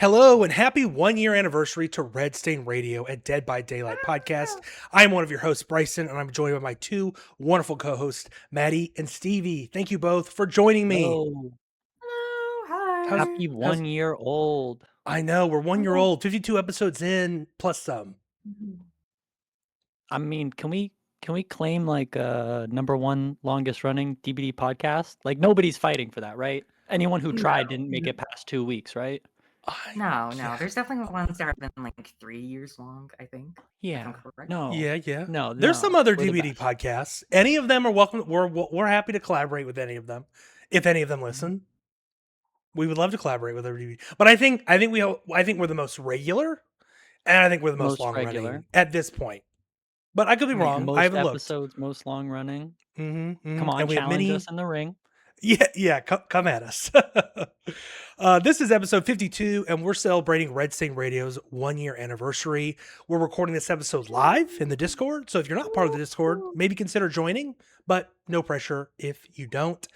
Hello and happy 1 year anniversary to Red Stain Radio and Dead by Daylight podcast. I am one of your hosts, Bryson, and I'm joined by my two wonderful co-hosts, Maddie and Stevie. Thank you both for joining me. Hello. Hello, How's hi. Happy how's 1 year old. I know we're 1 year Oh. old, 52 episodes in plus some. Mhm. I mean, can we claim like number one longest running DBD podcast? Like nobody's fighting for that, right? Anyone who tried No, didn't make it past 2 weeks, right? no. Yeah, There's definitely ones that have been like 3 years long, I think, if I'm Yeah. correct. No. yeah. No, There's some no. other We're the DVD best. podcasts. Any of them are welcome. We're happy to collaborate with any of them. If any of them Mhm. listen, we would love to collaborate with every DVD. But I think we're the most regular. And I think we're the most Most long regular. running at this point. But I could be Yeah. wrong. I Most haven't looked. episodes, most long running. Mm-hmm. Come on, And we have challenge us many. in the ring. Yeah. Come at us. This is episode 52, and we're celebrating Red Stain Radio's 1 year anniversary. We're recording this episode live in the Discord. So if you're not part of the Discord, maybe consider joining, but no pressure if you don't.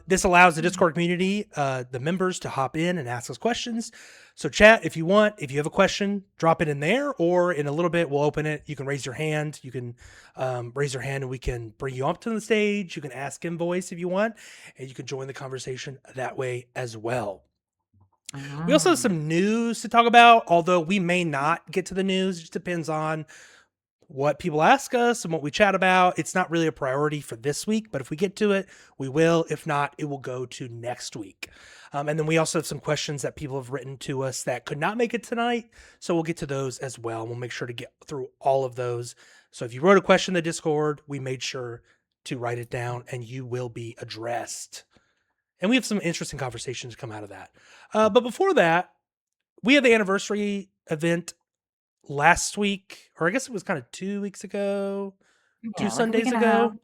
This allows the Discord community, the members, to hop in and ask us questions. So chat if you want. If you have a question, drop it in there, or in a little bit we'll open it. You can raise your hand. You can raise your hand, and we can bring you up to the stage. You can ask in voice if you want, and you can join the conversation that way as well. We also have Mm. some news to talk about, although we may not get to the news. It just depends on what people ask us and what we chat about. It's not really a priority for this week, but if we get to it, we will. If not, it will go to next week. And then we also have some questions that people have written to us that could not make it tonight. So we'll get to those as well. We'll make sure to get through all of those. So if you wrote a question in the Discord, we made sure to write it down and you will be addressed. And we have some interesting conversations come out of that. But before that, we had the anniversary event last week, or I guess it was kind of 2 weeks ago, two Yeah, like a week Sundays and a half. ago.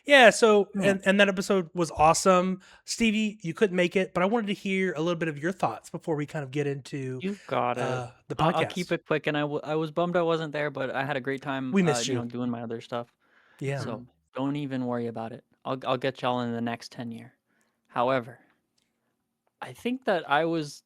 Yeah, so Yeah. and that episode was awesome. Stevie, you couldn't make it, but I wanted to hear a little bit of your thoughts before we kind of get into You got it. the I'll keep podcast. it quick, and I was bummed I wasn't there, but I had a great time, We missed you. doing my other stuff. Yeah. So don't even worry about it. I'll get y'all in the next 10 year. However, I think that I was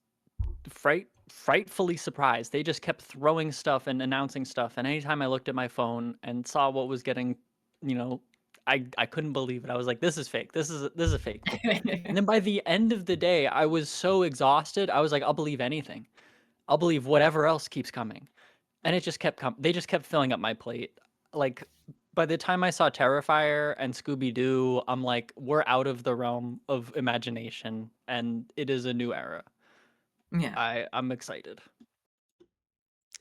frightfully surprised. They just kept throwing stuff and announcing stuff, and anytime I looked at my phone and saw what was getting, you know, I couldn't believe it. I was like, this is fake. This is a fake. And then by the end of the day, I was so exhausted. I was like, I'll believe anything. I'll believe whatever else keeps coming. And it just kept they just kept filling up my plate. Like by the time I saw Terrifier and Scooby Doo, I'm like, we're out of the realm of imagination, and it is a new era. Yeah. I'm excited.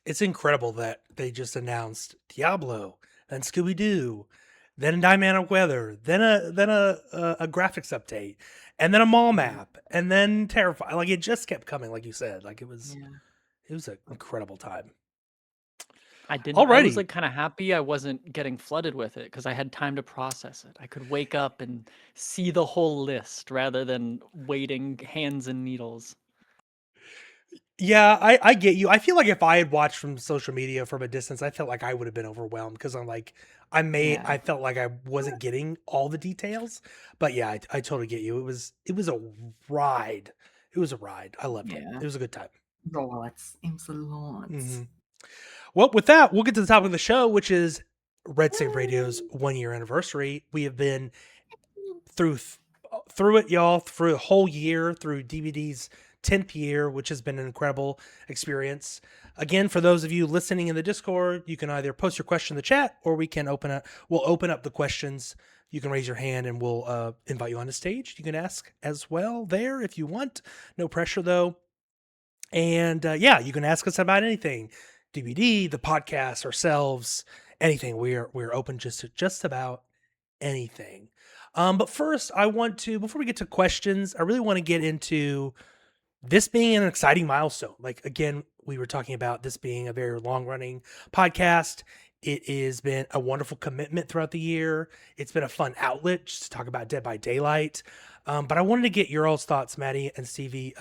It's incredible that they just announced Diablo, then Scooby Doo, then Dynamic Weather, then a graphics update, and then a mall map, and then Terrify. Like it just kept coming, like you said. Like it was an incredible time. I was Alrighty. like kind of happy I wasn't getting flooded with it because I had time to process it. I could wake up and see the whole list rather than waiting hands and needles. Yeah, I get you. I feel like if I had watched from social media from a distance, I felt like I would have been overwhelmed because I'm like, Yeah. I felt like I wasn't getting all the details. But yeah, I totally get you. It was a ride. It was a ride. I loved it. Yeah. It was a good time. Lots. Absolutely lots. hmm Well, with that, we'll get to the topic of the show, which is Red State Radio's 1 year anniversary. We have been through it, y'all, through a whole year, through DVD's 10th year, which has been an incredible experience. Again, for those of you listening in the Discord, you can either post your question in the chat, or we'll open up the questions. You can raise your hand and we'll invite you on the stage. You can ask as well there if you want. No pressure though. And yeah, you can ask us about anything. DVD, the podcast, ourselves, anything. We're open to just about anything. But first, before we get to questions, I really want to get into this being an exciting milestone. Like, again, we were talking about this being a very long running podcast. It has been a wonderful commitment throughout the year. It's been a fun outlet just to talk about Dead by Daylight. But I wanted to get your all's thoughts, Maddie and Stevie.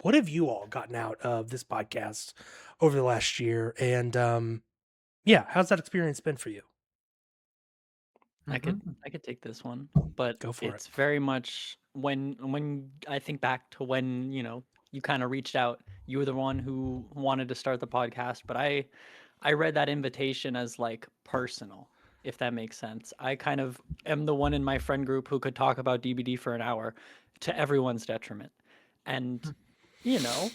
What have you all gotten out of this podcast over the last year? And yeah, how's that experience been for you? I could Mhm. I could take this one, but Go for it. it's very much when I think back to when, you kind of reached out. You were the one who wanted to start the podcast, but I read that invitation as like personal, if that makes sense. I kind of am the one in my friend group who could talk about DBD for an hour to everyone's detriment. And, you know,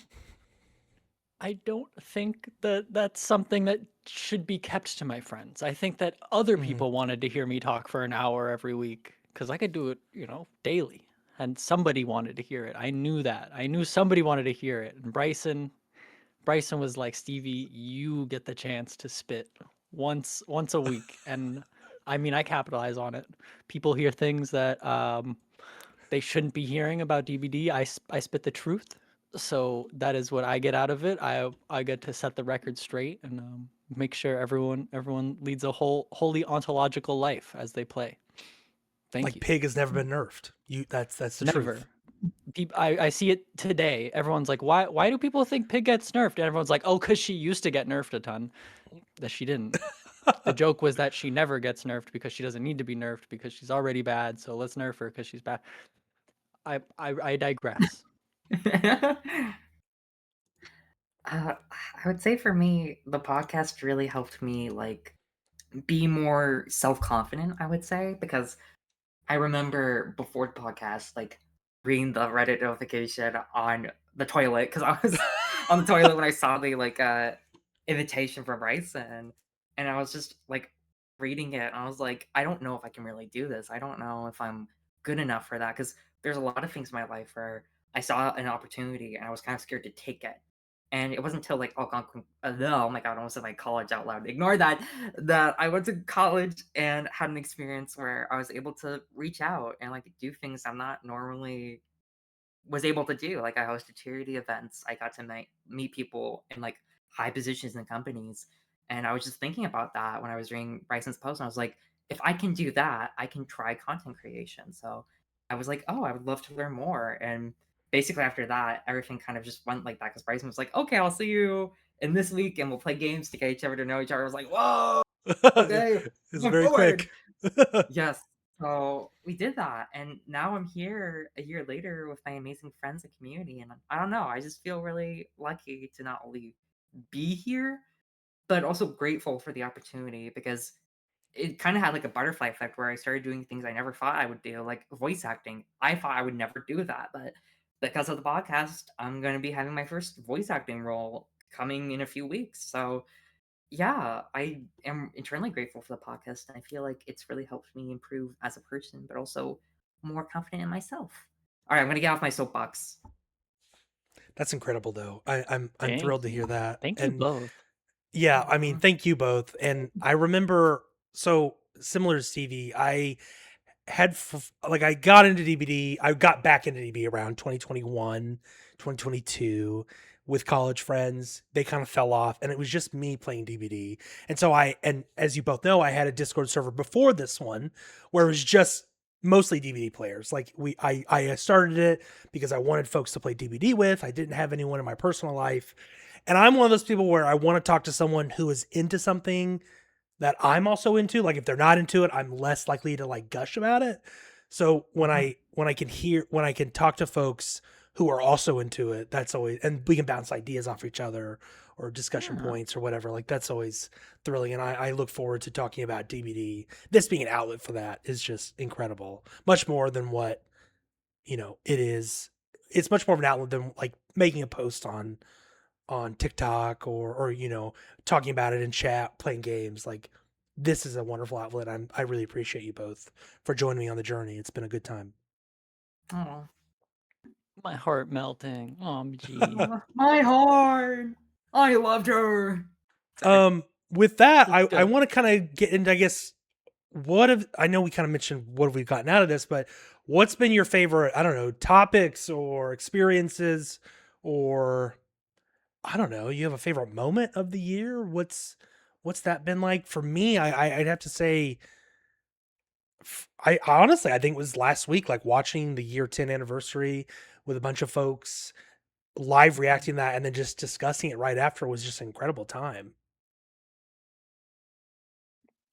I don't think that that's something that should be kept to my friends. I think that other Mhm. people wanted to hear me talk for an hour every week because I could do it, daily. And somebody wanted to hear it. I knew that. I knew somebody wanted to hear it. And Bryson was like, Stevie, you get the chance to spit once a week. And I mean, I capitalize on it. People hear things that they shouldn't be hearing about DBD. I spit the truth. So that is what I get out of it. I get to set the record straight and make sure everyone leads a wholly ontological life as they play. Thank Like you. Pig has never been nerfed. That's the Never. truth. I see it today. Everyone's like, why do people think Pig gets nerfed? And everyone's like, oh, because she used to get nerfed a ton. That she didn't. The joke was that she never gets nerfed because she doesn't need to be nerfed because she's already bad. So let's nerf her because she's bad. I digress. I would say for me, the podcast really helped me like be more self-confident, I would say, because I remember before the podcast, like reading the Reddit notification on the toilet because I was on the toilet when I saw the invitation from Bryson, and I was just like reading it. And I was like, I don't know if I can really do this. I don't know if I'm good enough for that because there's a lot of things in my life where I saw an opportunity and I was kind of scared to take it. And it wasn't until like oh my god, I almost said my college out loud. Ignore that. That I went to college and had an experience where I was able to reach out and like do things I'm not normally was able to do. Like I hosted charity events. I got to meet people in like high positions in companies. And I was just thinking about that when I was reading Bryson's post. And I was like, if I can do that, I can try content creation. So I was like, oh, I would love to learn more. And basically after that, everything kind of just went like that because Bryson was like, okay, I'll see you in this week and we'll play games to get each other to know each other. I was like, whoa, okay, It's going very forward. quick. Yes. So we did that, and now I'm here a year later with my amazing friends and community, and I don't know. I just feel really lucky to not only be here, but also grateful for the opportunity because it kind of had like a butterfly effect where I started doing things I never thought I would do, like voice acting. I thought I would never do that, but because of the podcast, I'm going to be having my first voice acting role coming in a few weeks. So yeah, I am eternally grateful for the podcast, and I feel like it's really helped me improve as a person, but also more confident in myself. All right, I'm gonna get off my soapbox. That's incredible, though. I'm Thank thrilled to hear you. that. Thank you And both. yeah, I mean, Aw. thank you both. And I remember, so similar to Stevie, I had like I got into DBD. I got back into DBD around 2021, 2022 with college friends. They kind of fell off, and it was just me playing DBD. And so and as you both know, I had a Discord server before this one where it was just mostly DVD players. Like I started it because I wanted folks to play DVD with. I didn't have anyone in my personal life. And I'm one of those people where I want to talk to someone who is into something that I'm also into. Like if they're not into it, I'm less likely to like gush about it. So Mhm. when I can talk to folks who are also into it, that's always, and we can bounce ideas off each other or discussion Yeah. points or whatever. Like that's always thrilling. And I look forward to talking about DVD. This being an outlet for that is just incredible. Much more than what, it is. It's much more of an outlet than like making a post on TikTok or talking about it in chat, playing games. Like this is a wonderful outlet. I really appreciate you both for joining me on the journey. It's been a good time. Aw. My heart melting. OMG. My heart. I loved her. Sorry. With that, It's I good. want to kind of get into, I guess, I know we kind of mentioned what have we gotten out of this, but what's been your favorite, I don't know, topics or experiences, or I don't know, you have a favorite moment of the year? What's that been like for me? I'd have to say, I honestly, I think it was last week, like watching the year 10 anniversary with a bunch of folks, live reacting to that, and then just discussing it right after was just an incredible time.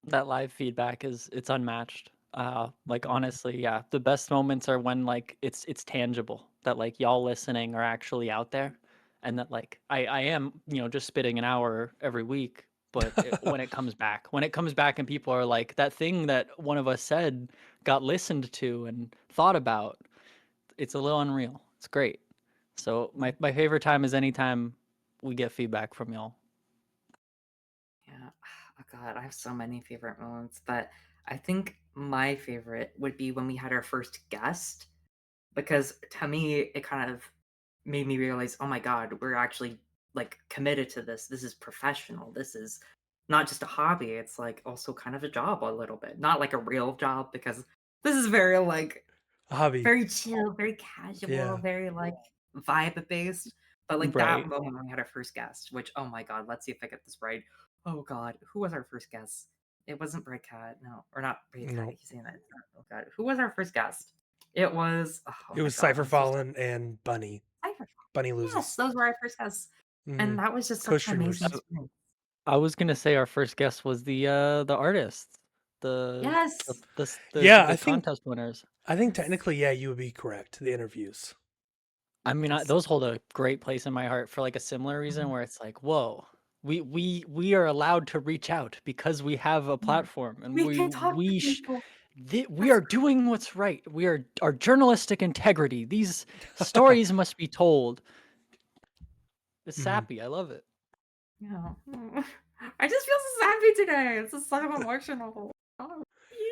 That live feedback it's unmatched. Like honestly, yeah. The best moments are when like it's tangible. that like y'all listening are actually out there, and that like I am, just spitting an hour every week. But when it comes back and people are like, that thing that one of us said got listened to and thought about, it's a little unreal. It's great. So my favorite time is anytime we get feedback from y'all. Yeah. Oh God, I have so many favorite moments, but I think my favorite would be when we had our first guest, because to me it kind of made me realize, oh my God, we're actually like committed to this. This is professional. This is not just a hobby. It's like also kind of a job a little bit. Not like a real job, because this is very like A hobby. very chill, very casual, Yeah. very like vibe based. But like that Right. moment when we had our first guest, which oh my God, let's see if I get this right. Oh God, who was our first guest? It wasn't Brad Cat, no, or not Brad Cat. No. He's saying that. Oh God, who was our first guest? It was oh It my was God, Cypher I'm so sorry. Fallen and Bunny. Cypher. Bunny Yes, loses. those were our first guests, Mhm. and that was just such Coach an amazing Dreamers. experience. I was gonna say our first guest was the artists, the Yes, Yeah, the contest winners. I think technically, yeah, you would be correct. The interviews. I mean, yes. those hold a great place in my heart for like a similar reason, where it's like, whoa, we are allowed to reach out because we have a Yeah. platform, and We can talk to people. we That's are doing what's right. We are our journalistic integrity. These stories must be told. It's Mhm. sappy. I love it. yeah. I just feel so happy today. It's just so emotional. Oh,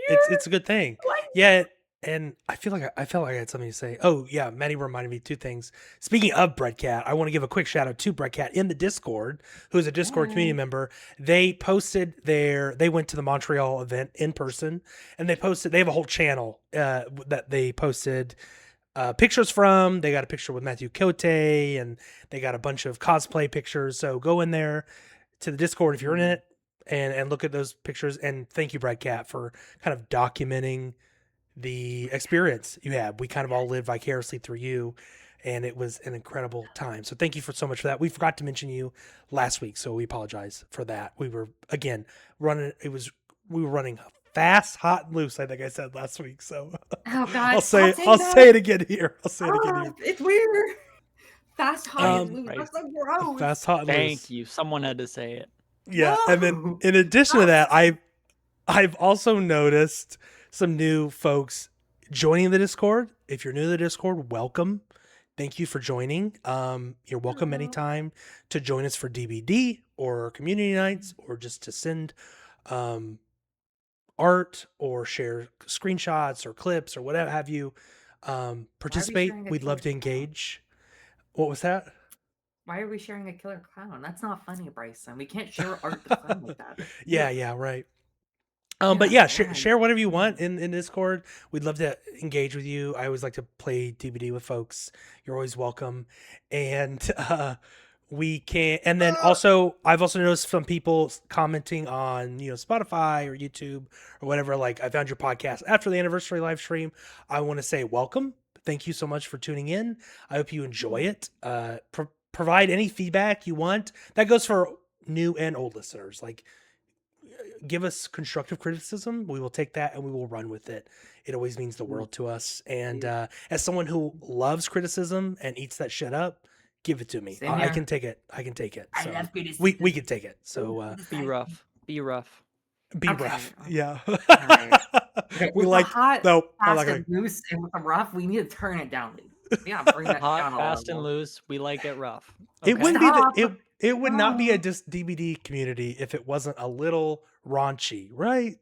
It's a good thing. like Yeah, and I feel like I felt like I had something to say. Oh yeah, Maddie reminded me two things. Speaking of Brett Cat, I want to give a quick shout out to Brett Cat in the Discord, who's a Discord community member. They went to the Montreal event in person, and they have a whole channel that they posted pictures from. They got a picture with Matthew Cote, and they got a bunch of cosplay pictures. So go in there to the Discord if you're in it, and look at those pictures. And thank you, Brad Cat, for kind of documenting the experience you had. We kind of all lived vicariously through you, and it was an incredible time. So thank you for so much for that. We forgot to mention you last week, so we apologize for that. We were again running. We were running fast, hot, and loose. I think I said last week. So oh God, I'll stop saying I'll that. say it again here. I'll say it again Ah, here. it's weird. Fast, hot, Right, and loose. right. That's so gross. Fast, hot, and Thank loose. you. Someone had to say it. Yeah, and then No. in addition to that, Stop. I've also noticed some new folks joining the Discord. If you're new to the Discord, welcome. Thank you for joining. You're welcome Hello. anytime to join us for DBD or community nights, or just to send art or share screenshots or clips or whatever have you. Participate. sharing a We'd love to killer clown? engage. What was that? Why are we sharing a killer clown? That's not funny, Bryson. We can't share art the clown like that. Yeah, right. But Yeah, yeah, right. share whatever you want in Discord. We'd love to engage with you. I always like to play DVD with folks. You're always welcome. And we can, and then also, I've also noticed some people commenting on, Spotify or YouTube or whatever. Like, I found your podcast after the anniversary live stream. I want to say welcome. Thank you so much for tuning in. I hope you enjoy it. Provide any feedback you want. That goes for new and old listeners. Like, give us constructive criticism. We will take that and we will run with it. It always means the world to us. And as someone who loves criticism and eats that shit up, give it to me. Same I here. can take it. I can take it. I So love criticism. we can take it. So Be rough. Be rough. be Okay, rough. okay. Yeah. Alright. Okay, We with like the hot, nope. I'm fast, not and gonna. loose, and with the rough, we need to turn it down. Yeah, bring that down Hot, a fast, and level. loose. We like it rough. It Okay. wouldn't be Stop. it would not be a No. just DVD community if it wasn't a little raunchy, right?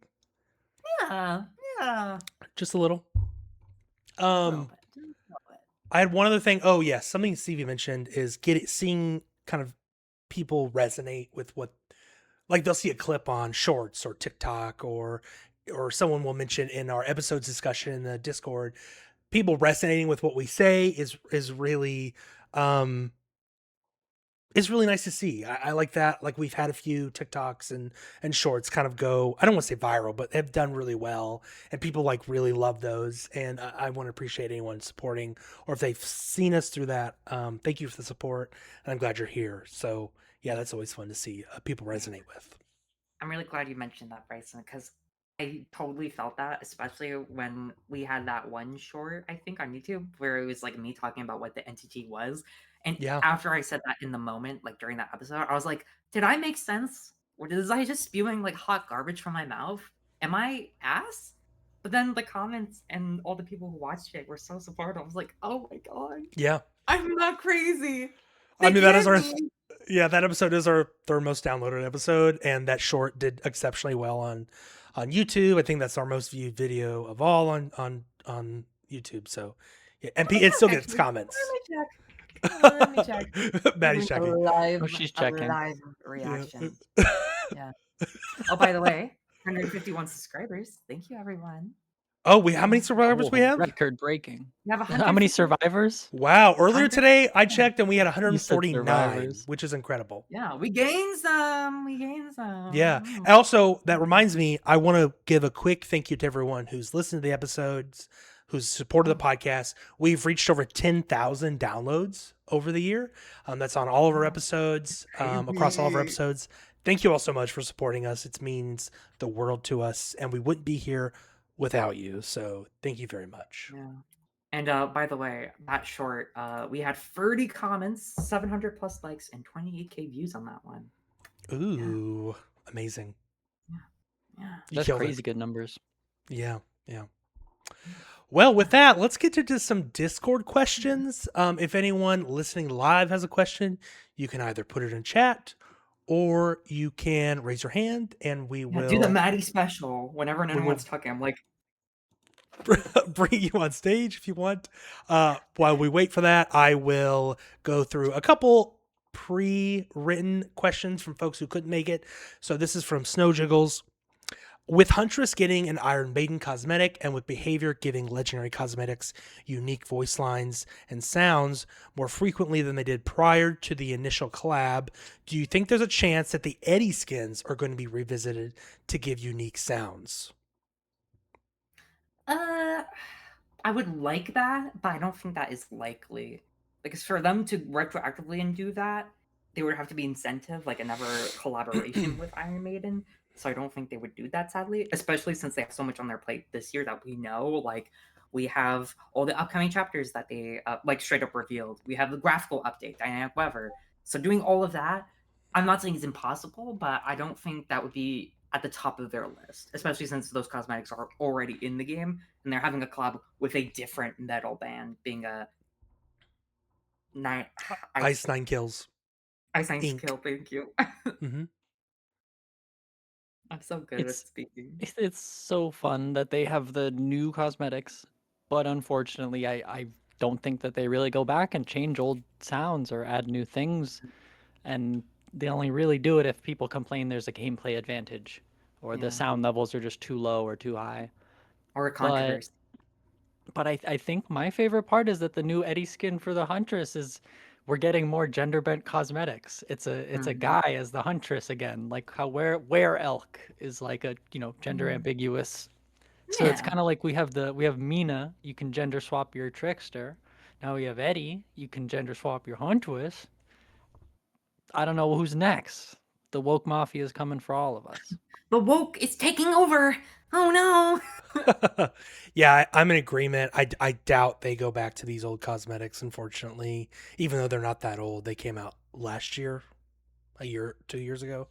Yeah, yeah. Just a little. Just a little bit. Just a little bit. I had one other thing. Oh yes, something Stevie mentioned is seeing kind of people resonate with what, like they'll see a clip on Shorts or TikTok, or someone will mention in our episodes discussion in the Discord. People resonating with what we say is really it's really nice to see. I like that. Like, we've had a few TikToks and Shorts kind of go, I don't want to say viral, but they've done really well, and people like really love those. And I want to appreciate anyone supporting, or if they've seen us through that. Thank you for the support, and I'm glad you're here. So yeah, that's always fun to see people resonate with. I'm really glad you mentioned that, Bryson, because I totally felt that, especially when we had that one short, I think, on YouTube where it was like me talking about what the NTG was. And Yeah. after I said that in the moment, like during that episode, I was like, did I make sense? Or was I just spewing like hot garbage from my mouth? Am I ass? But then the comments and all the people who watched it were so supportive. I was like, oh my god, Yeah. I'm not crazy. I They mean, that is get our me. that episode is our third most downloaded episode, and that short did exceptionally well on YouTube. I think that's our most viewed video of all on YouTube. So yeah, and Let me it still check, gets actually. comments. Let me check. Maddie's Doing checking. Oh, she's a checking. live Yeah. reaction. Yeah. Oh, by the way, 151 subscribers. Thank you, everyone. Oh, how many subscribers we have? Record breaking. We have How many 150. survivors? Wow! Earlier 100. today, I checked and we had You said 149, survivors. which is incredible. Yeah, we gained some. We gained some. Yeah. And also, that reminds me, I want to give a quick thank you to everyone who's listened to the episodes, who's supported the podcast. We've reached over 10,000 downloads over the year. That's on all of our episodes, across all of our Crazy. episodes. Thank you all so much for supporting us. It means the world to us, and we wouldn't be here without you. So thank you very much. Yeah. And by the way, that short, we had 30 comments, 700 plus likes, and 28K views on that one. Ooh, amazing. Yeah. You That's killed it. crazy good numbers. Yeah. Well, with that, let's get into some Discord questions. If anyone listening live has a question, you can either put it in chat or you can raise your hand and we will Do the Maddie special whenever will- anyone's talking. I'm like, bring you on stage if you want. While we wait for that, I will go through a couple pre-written questions from folks who couldn't make it. So this is from Snow Jiggles. With Huntress getting an Iron Maiden cosmetic and with Behavior giving Legendary Cosmetics unique voice lines and sounds more frequently than they did prior to the initial collab, do you think there's a chance that the Eddie skins are going to be revisited to give unique sounds? I would like that, but I don't think that is likely. Because for them to retroactively undo that, there would have to be incentive, like another collaboration with Iron Maiden. So I don't think they would do that, sadly, especially since they have so much on their plate this year that we know. Like, we have all the upcoming chapters that they like straight up revealed. We have the graphical update, Dynamic Weather. So doing all of that, I'm not saying it's impossible, but I don't think that would be at the top of their list, especially since those cosmetics are already in the game and they're having a collab with a different metal band, being a Ice Nine Kills. Ice Nine Inc. Skill. Thank you. Mm-hmm. I'm so good at speaking. It's so fun that they have the new cosmetics, but unfortunately, I don't think that they really go back and change old sounds or add new things, and they only really do it if people complain there's a gameplay advantage, or Yeah. the sound levels are just too low or too high. Or a controversy. But I think my favorite part is that the new Eddie skin for the Huntress is we're getting more gender bent cosmetics. It's a Mhm. guy as the Huntress again, like how where Elk is like a gender Mhm. ambiguous. So it's Yeah. kind of like we have Mina, you can gender swap your Trickster. Now we have Eddie, you can gender swap your Huntress. I don't know who's next. The woke mafia is coming for all of us. The woke is taking over. Oh no. Yeah, I'm in agreement. I doubt they go back to these old cosmetics, unfortunately, even though they're not that old. They came out last year, a year, 2 years ago.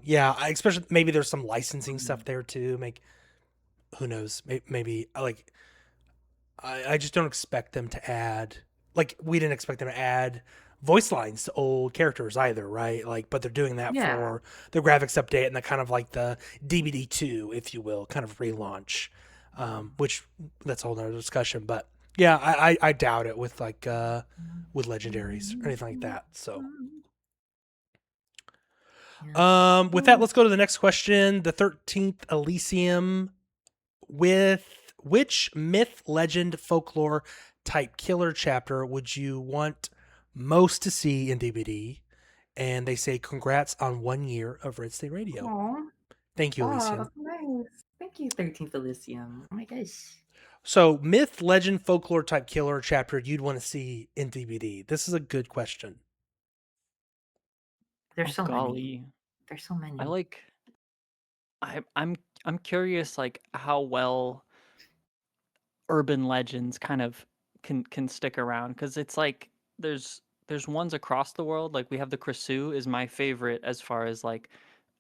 Yeah, especially maybe there's some licensing stuff there too. Who knows? Maybe like I just don't expect them to add, like we didn't expect them to add voice lines to old characters either, right? Like, but they're doing that Yeah. for the graphics update and the kind of like the DBD2, if you will, kind of relaunch, which that's a whole nother discussion. But yeah, I doubt it with like with legendaries or anything like that. So with that, let's go to the next question. The 13th Elysium. With which myth, legend, folklore type killer chapter would you want most to see in DBD? And they say, congrats on 1 year of Red State Radio. Aw. Thank you, Aw, Elysium. that's nice. Thank you, 13th Elysium. Oh my gosh. So, myth, legend, folklore type killer chapter you'd want to see in DBD. This is a good question. There's so many. golly. There's so many. I'm I'm curious, like how well urban legends kind of can stick around, because it's like there's ones across the world. Like we have the Krasu is my favorite as far as like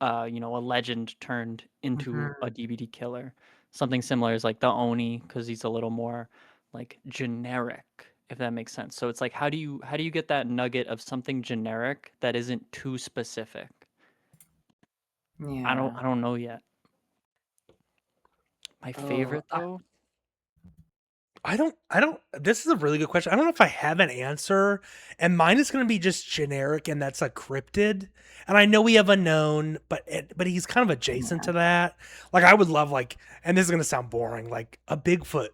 a legend turned into a Mhm. DBD killer. Something similar is like the Oni, because he's a little more like generic, if that makes sense. So it's like how do you get that nugget of something generic that isn't too specific? I don't Yeah. I don't know yet. My Oh, favorite though, I don't this is a really good question. I don't know if I have an answer, and mine is going to be just generic, and that's a cryptid. And I know we have unknown, but he's kind of adjacent yeah. to that. Like I would love like, and this is going to sound boring, like a Bigfoot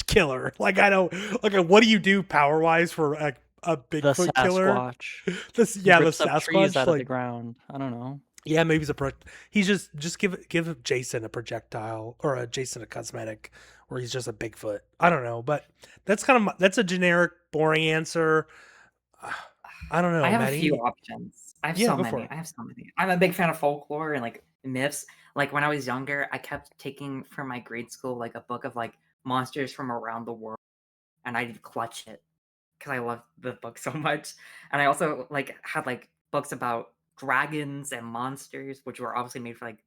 killer. Like I don't like what do you do power wise for a the Bigfoot killer? Sasquatch. This He yeah, the rips up trees Sasquatch out of the like ground. I don't know. yeah, maybe he's he's just give Jason a projectile or a Jason a cosmetic where he's just a Bigfoot. I don't know, but that's kind of that's a generic, boring answer. I don't I know, have a few Maddie. options. I have Yeah, so go for many. it. I have so many. I'm a big fan of folklore and like myths. Like when I was younger, I kept taking from my grade school like a book of like monsters from around the world, and I'd clutch it because I loved the book so much. And I also like had like books about dragons and monsters, which were obviously made for like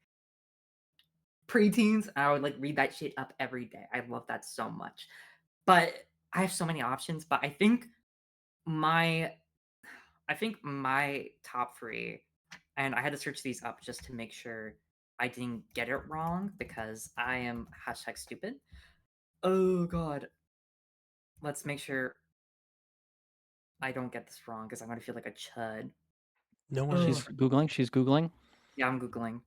preteens. And I would like read that shit up every day. I love that so much. But I have so many options. But my I think my top three, and I had to search these up just to make sure I didn't get it wrong because I am hashtag stupid. Oh god. Let's make sure I don't get this wrong because I'm gonna feel like a chud. No She's worries. Oh googling. She's googling. yeah, I'm googling.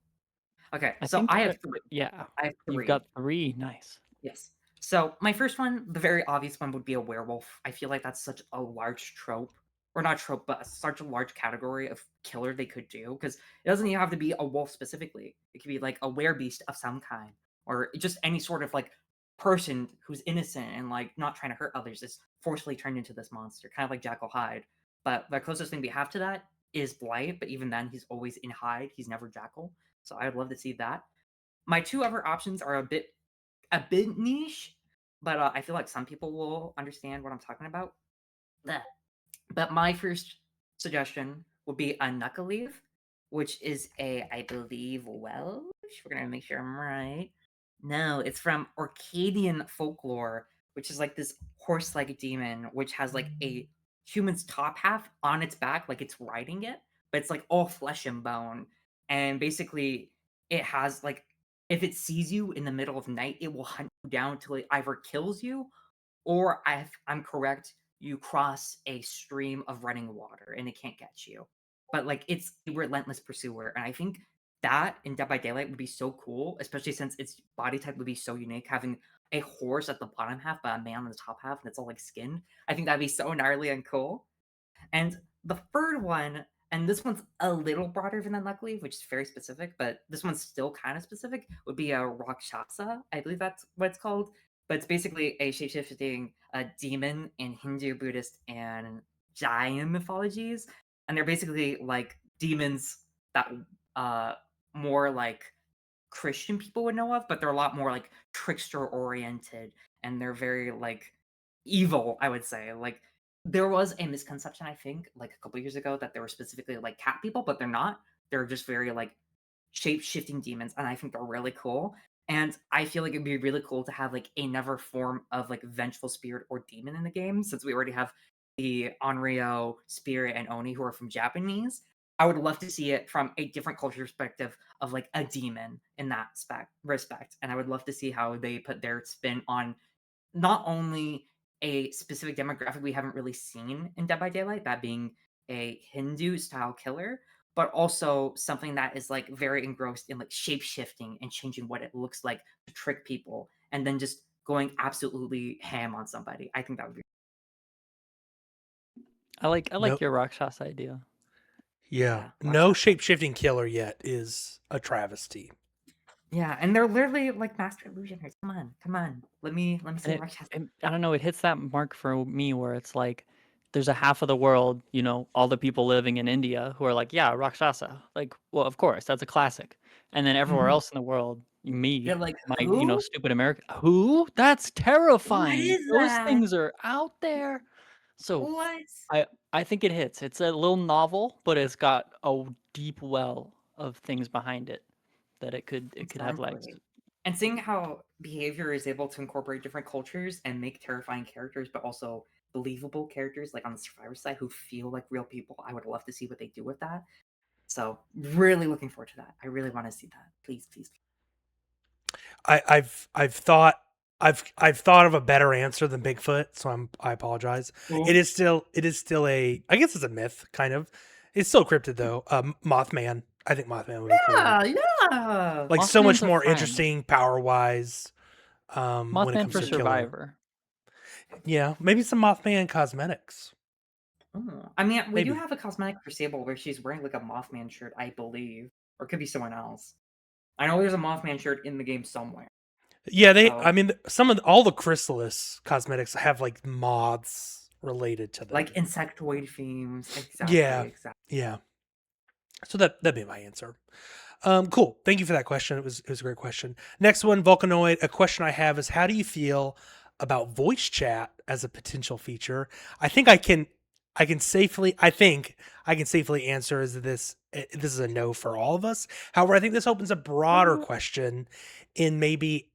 Okay, I so think I have three. yeah. I have You've three. got three. Nice. Yes. So my first one, the very obvious one, would be a werewolf. I feel like that's such a large trope, or not trope, but such a large category of killer they could do. Because it doesn't even have to be a wolf specifically. It could be like a werebeast of some kind, or just any sort of like person who's innocent and like not trying to hurt others is forcefully turned into this monster, kind of like Jackal Hyde. But the closest thing we have to that is Blight. But even then, he's always in Hyde. He's never Jackal. So I'd love to see that. My two other options are a bit niche, but I feel like some people will understand what I'm talking about. Bleh. But my first suggestion would be a Knuckleaf, which is I believe, Welsh. We're gonna make sure I'm right. No, it's from Orcadian folklore, which is like this horse-like demon, which has like a human's top half on its back, like it's riding it, but it's like all flesh and bone. And basically, it has like if it sees you in the middle of night, it will hunt you down until it either kills you or I'm correct, you cross a stream of running water and it can't catch you. But like it's a relentless pursuer, and I think that in Dead by Daylight would be so cool, especially since its body type would be so unique, having a horse at the bottom half, but a man on the top half, and it's all like skinned. I think that'd be so gnarly and cool. And the third one, and this one's a little broader than Unluckily, which is very specific, but this one's still kind of specific, would be a Rakshasa. I believe that's what it's called. But it's basically a shapeshifting demon in Hindu, Buddhist, and Jain mythologies. And they're basically like demons that uh, more like Christian people would know of, but they're a lot more like trickster oriented and they're very like evil, I would say. Like there was a misconception, I think, like a couple years ago that they were specifically like cat people, but they're not. They're just very like shape shifting demons, and I think they're really cool. And I feel like it'd be really cool to have like another form of like vengeful spirit or demon in the game, since we already have the Onryo, Spirit, and Oni who are from Japanese. I would love to see it from a different culture perspective of like a demon in that respect. And I would love to see how they put their spin on not only a specific demographic we haven't really seen in Dead by Daylight, that being a Hindu style killer, but also something that is like very engrossed in like shape shifting and changing what it looks like to trick people and then just going absolutely ham on somebody. I think that would be I like No, your Rakshas idea. yeah, yeah, no Rakshasa. shape shifting killer yet is a travesty. Yeah, and they're literally like master illusioners. Come on. Let me And see Rakshasa. I don't know, it hits that mark for me where it's like there's a half of the world, all the people living in India who are like, yeah, Rakshasa. Like, well, of course, that's a classic. and then everywhere Mhm. else in the world, me, They're like, my who? stupid American, who? That's What terrifying. is Those that? things are out there. So What? I think it hits. It's a little novel, but it's got a deep well of things behind it that it could have legs. Exactly. And seeing how behavior is able to incorporate different cultures and make terrifying characters, but also believable characters, like on the Survivor side, who feel like real people. I would love to see what they do with that. So, really looking forward to that. I really want to see that. Please, please. I've thought of a better answer than Bigfoot, so I apologize. Oh, It is still a, I guess it's a myth, kind of. It's still cryptid though. Mothman. I think Mothman would be cool. yeah, yeah. Like so Mothman's much a more friend. interesting power wise. When it Mothman comes for to killing. Survivor. Yeah, maybe some Mothman cosmetics. Oh. I mean, we do Maybe. have a cosmetic for Sable where she's wearing like a Mothman shirt, I believe, or it could be someone else. I know there's a Mothman shirt in the game somewhere. Yeah, I So, mean, all the Chrysalis cosmetics have like moths related to like them. insectoid themes. Exactly, Yeah, exactly. yeah. So that'd be my answer. Cool. Thank you for that question. It was a great question. Next one, Vulcanoid. A question I have is, how do you feel about voice chat as a potential feature? I think I think I can safely answer is this is a no for all of us. However, I think this opens a broader question in maybe,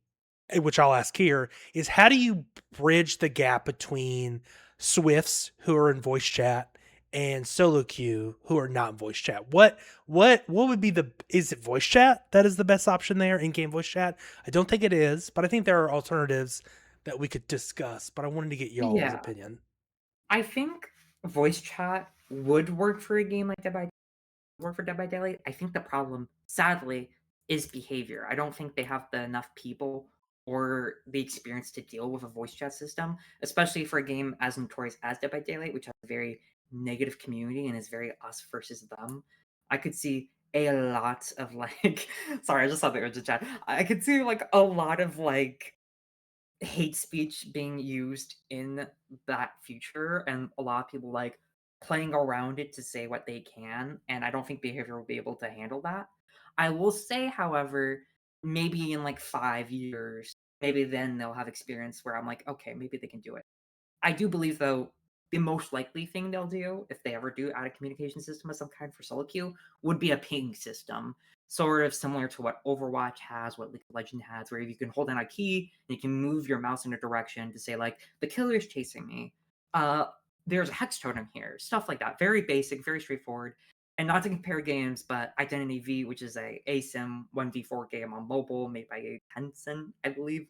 which I'll ask here, is how do you bridge the gap between Swifts who are in voice chat and solo queue who are not in voice chat? What would be is it voice chat that is the best option there, in-game voice chat? I don't think it is, but I think there are alternatives that we could discuss, but I wanted to get y'all's Yeah. opinion. I think voice chat would work for a game like Dead by Daylight. I think the problem, sadly, is behavior. I don't think they have enough people or the experience to deal with a voice chat system, especially for a game as notorious as Dead by Daylight, which has a very negative community and is very us versus them. I could see a lot of like sorry, I just saw the urgent chat. I could see like a lot of like hate speech being used in that future and a lot of people like playing around it to say what they can, and I don't think behavior will be able to handle that. I will say, however, maybe in like 5 years, maybe then they'll have experience where I'm like, okay, maybe they can do it. I do believe though the most likely thing they'll do, if they ever do add a communication system of some kind for solo queue, would be a ping system, sort of similar to what Overwatch has, what League of Legends has, where you can hold down a key and you can move your mouse in a direction to say like the killer is chasing me. Uh, there's a hex totem here, stuff like that. Very basic, very straightforward. And not to compare games, but Identity V, which is a ASIM 1v4 game on mobile made by Tencent, I believe,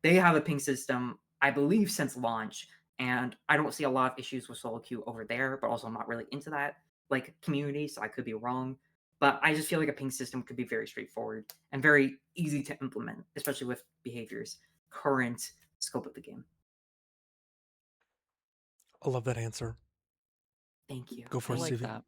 they have a ping system, I believe, since launch, and I don't see a lot of issues with solo queue over there, but also I'm not really into that like community, so I could be wrong. But I just feel like a ping system could be very straightforward and very easy to implement, especially with behaviors current scope of the game. I love that answer. Thank you. Go for I it, Thank like you. Stevie. that.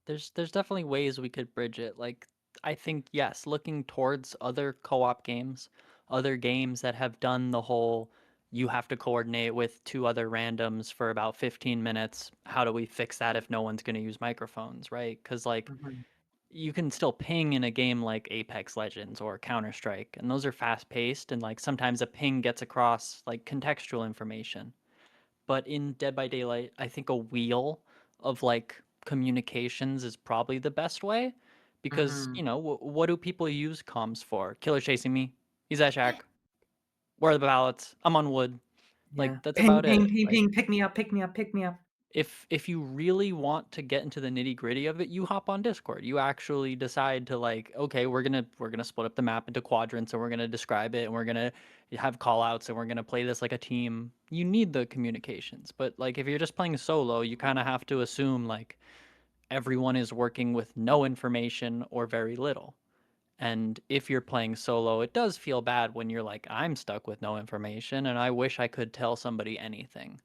There's definitely ways we could bridge it. Like I think yes, looking towards other co-op games, other games that have done the whole you have to coordinate with two other randoms for about 15 minutes. How do we fix that if no one's going to use microphones, right? Cuz like Mhm. you can still ping in a game like Apex Legends or Counter-Strike, and those are fast-paced and like sometimes a ping gets across like contextual information. But in Dead by Daylight, I think a wheel of like communications is probably the best way because, Mhm. what do people use comms for? Killer chasing me. He's at Shack. Where are the ballots? I'm on wood. Yeah. Like that's Ping, about ping, it. ping, Like ping. Pick me up. Pick me up. Pick me up. if you really want to get into the nitty-gritty of it, you hop on Discord. You actually decide to like, okay, we're gonna split up the map into quadrants and we're gonna describe it and we're gonna have call outs and we're gonna play this like a team. You need the communications. But like if you're just playing solo, you kinda have to assume like everyone is working with no information or very little. And if you're playing solo, it does feel bad when you're like, I'm stuck with no information and I wish I could tell somebody anything.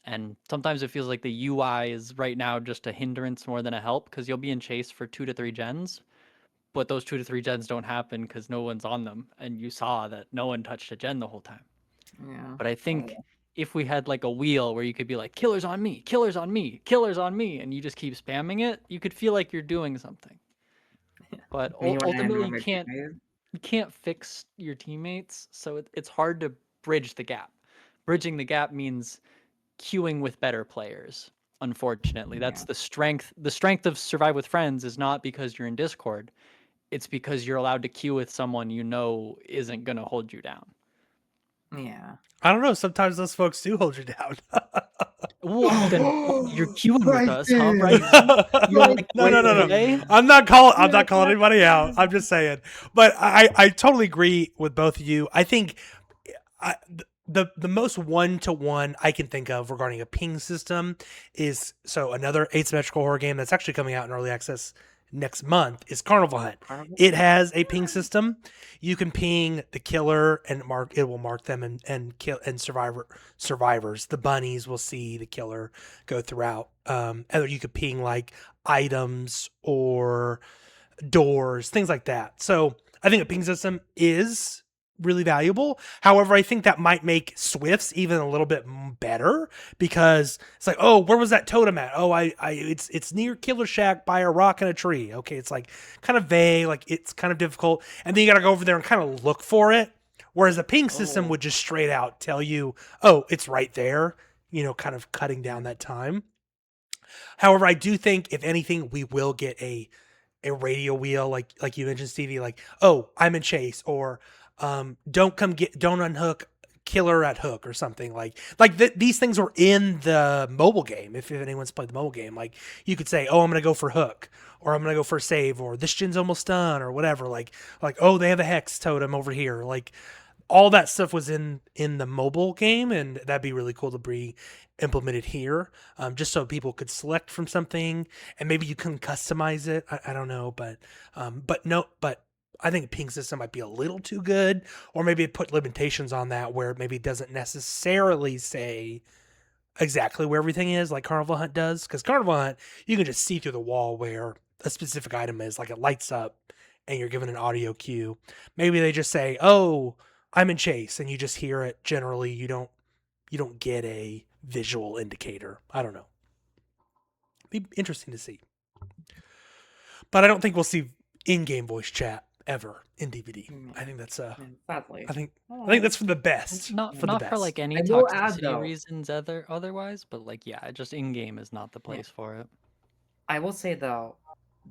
And sometimes it feels like the UI is right now just a hindrance more than a help because you'll be in chase for 2 to 3 gens, but those 2 to 3 gens don't happen because no one's on them. And you saw that no one touched a gen the whole time. Yeah. But I think if we had like a wheel where you could be like, killers on me, killers on me, killers on me, and you just keep spamming it, you could feel like you're doing something. But Me when I'm ultimately, on my period. you can't fix your teammates, so it's hard to bridge the gap. Bridging the gap means queuing with better players. Unfortunately, that's Yeah. the strength. The strength of Survive with Friends is not because you're in Discord. It's because you're allowed to queue with someone you know isn't gonna hold you down. Yeah. I don't know. Sometimes those folks do hold you down. Well, then you're queuing with us, huh, Bryson! Bryson? You don't like the No, way no, we no, no. play? I'm not calling anybody out. I'm just saying. But I totally agree with both of you. I think the most one-to-one I can think of regarding a ping system is another asymmetrical horror game that's actually coming out in early access next month is Carnival Hunt. Carnival? It has a ping system. You can ping the killer and it will mark them and kill and survivors. The bunnies will see the killer go throughout. And you could ping like items or doors, things like that. So I think a ping system is really valuable. However, I think that might make Swifts even a little bit better because it's like, oh, where was that totem at? Oh, it's near Killer Shack by a rock and a tree. Okay, it's like kind of vague, like it's kind of difficult, and then you got to go over there and kind of look for it. Whereas a ping system Oh. would just straight out tell you, oh, it's right there. Kind of cutting down that time. However, I do think if anything, we will get a radio wheel like you mentioned, Stevie, like, oh, I'm in chase, or don't unhook killer at hook or something these things were in the mobile game. If anyone's played the mobile game, like you could say, oh, I'm gonna go for hook, or I'm gonna go for save, or this gen's almost done, or whatever, like oh, they have a hex totem over here, like all that stuff was in the mobile game, and that'd be really cool to be implemented here, just so people could select from something, and maybe you can customize it. I don't know, but I think a ping system might be a little too good, or maybe it put limitations on that where maybe it doesn't necessarily say exactly where everything is like Carnival Hunt does, because Carnival Hunt you can just see through the wall where a specific item is, like it lights up and you're given an audio cue. Maybe they just say, oh, I'm in chase, and you just hear it. Generally you don't get a visual indicator. I don't know. Be interesting to see. But I don't think we'll see in-game voice chat ever in DVD. I think that's Sadly. I think that's for the best. Not for the not best. for like any I will add, toxicity though, reasons otherwise, but like yeah, just in game is not the place for it. I will say though,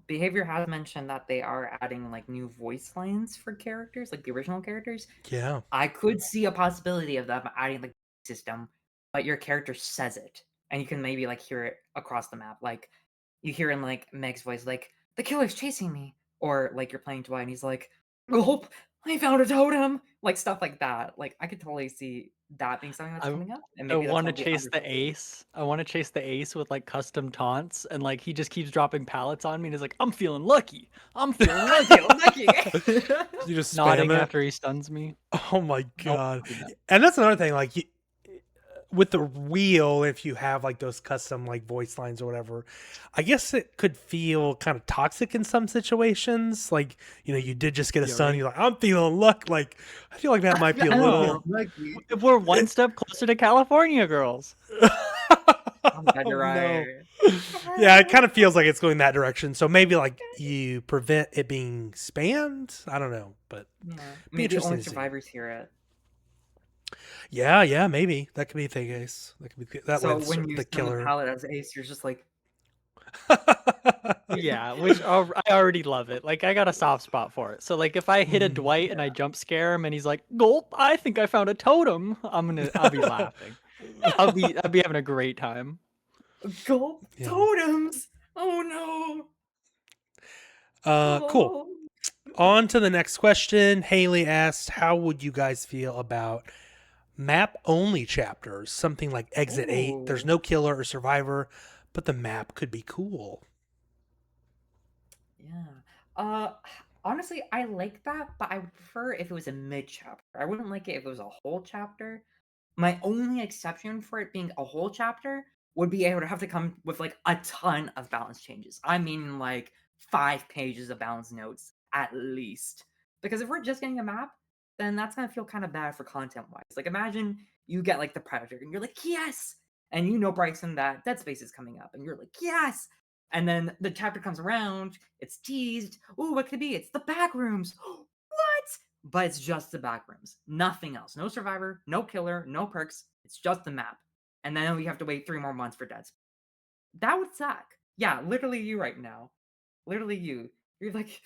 Behavior has mentioned that they are adding like new voice lines for characters, like the original characters. Yeah. I could see a possibility of them adding the system, but your character says it, and you can maybe like hear it across the map. Like you hear in like Meg's voice, like the killer's chasing me, or like you're playing Dwight and he's like, "Gulp, I found a totem," like stuff like that. Like I could totally see that being something that's I coming up, and I maybe that's want how to they chase the undersell it. ace. I want to chase the ace with like custom taunts, and like he just keeps dropping pallets on me, and he's like, "I'm feeling lucky. I'm feeling lucky." Lucky. You just Nodding spam it. after he stuns me. Oh my Nope, god. I'll do that. And that's another thing, like with the wheel, if you have like those custom like voice lines or whatever, I guess it could feel kind of toxic in some situations. Like, you did just get a stun, Fury. you're like, I'm feeling luck. Like, I feel like that might be a I'm little. feeling lucky. We're one step closer to California girls. Oh, God, you're Oh, no. right. Yeah, it kind of feels like it's going that direction. So maybe like you prevent it being spammed. I don't know, but Yeah. be Maybe interesting only to see. survivors hear it. Yeah, maybe that could be a thing, Ace. That could be that So way. when you The send the killer. pallet as ace, you're just like, Yeah, which I already love it. Like I got a soft spot for it. So like if I hit a Dwight and I jump scare him and he's like, "Gulp, I think I found a totem." I'll be laughing. I'll be having a great time. "Gulp, Yeah. totems! Oh no!" Cool. On to the next question. Haley asked, how would you guys feel about map only chapters? Something like Exit 8. There's Ooh. no killer or survivor, but the map could be cool. Yeah. Honestly, I like that, but I would prefer if it was a mid chapter. I wouldn't like it if it was a whole chapter. My only exception for it being a whole chapter would be it would have to come with like a ton of balance changes. I mean, like 5 pages of balance notes at least. Because if we're just getting a map, then that's gonna feel kind of bad for content wise. Like, imagine you get like the Predator and you're like, yes! And you know, Bryson, that Dead Space is coming up, and you're like, yes! And then the chapter comes around, it's teased. Oh, what could it be? It's the back rooms. What? But it's just the back rooms. Nothing else. No survivor, no killer, no perks. It's just the map. And then we have to wait 3 more months for Dead Space. That would suck. Yeah, literally you right now. Literally you. You're like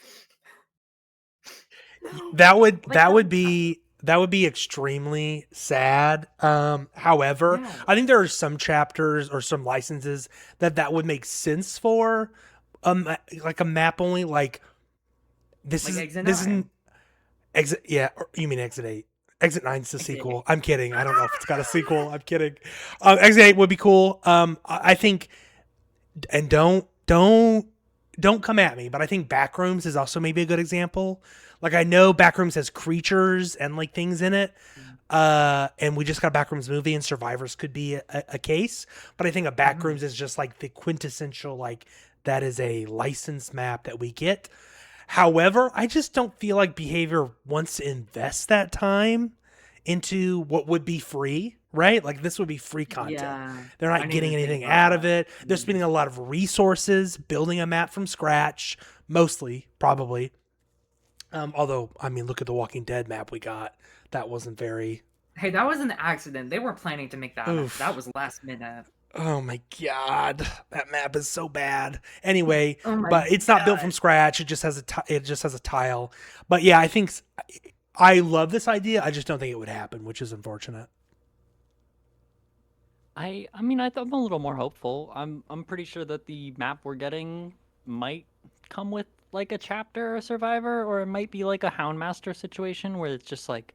That would Like, that would suck. be extremely sad. However, Yeah. I think there are some chapters or some licenses that would make sense for, like a map only. Like this Like is Exit this 9. isn't exit. Yeah, or you mean Exit 8? Exit 9's the Exit sequel. 8. I'm kidding. I don't know if it's got a sequel. I'm kidding. Exit 8 would be cool. I think, and don't come at me, but I think Backrooms is also maybe a good example. Like I know Backrooms has creatures and like things in it. And we just got a Backrooms movie, and Survivors could be a case. But I think a Backrooms is just like the quintessential, like that is a licensed map that we get. However, I just don't feel like Behavior wants to invest that time into what would be free, right? Like this would be free content. Yeah. They're I not didn't getting even think anything about out of that. it. They're spending a lot of resources building a map from scratch, mostly, probably. Although, I mean, look at the Walking Dead map we got. That wasn't very. Hey, that was an accident. They were planning to make that. Oof. That was last minute. Oh my god, that map is so bad. Anyway, Oh my but it's not built God. from scratch. It just has a tile. But yeah, I think I love this idea. I just don't think it would happen, which is unfortunate. I mean, I'm a little more hopeful. I'm pretty sure that the map we're getting might come with like a chapter or survivor, or it might be like a Houndmaster situation where it's just like,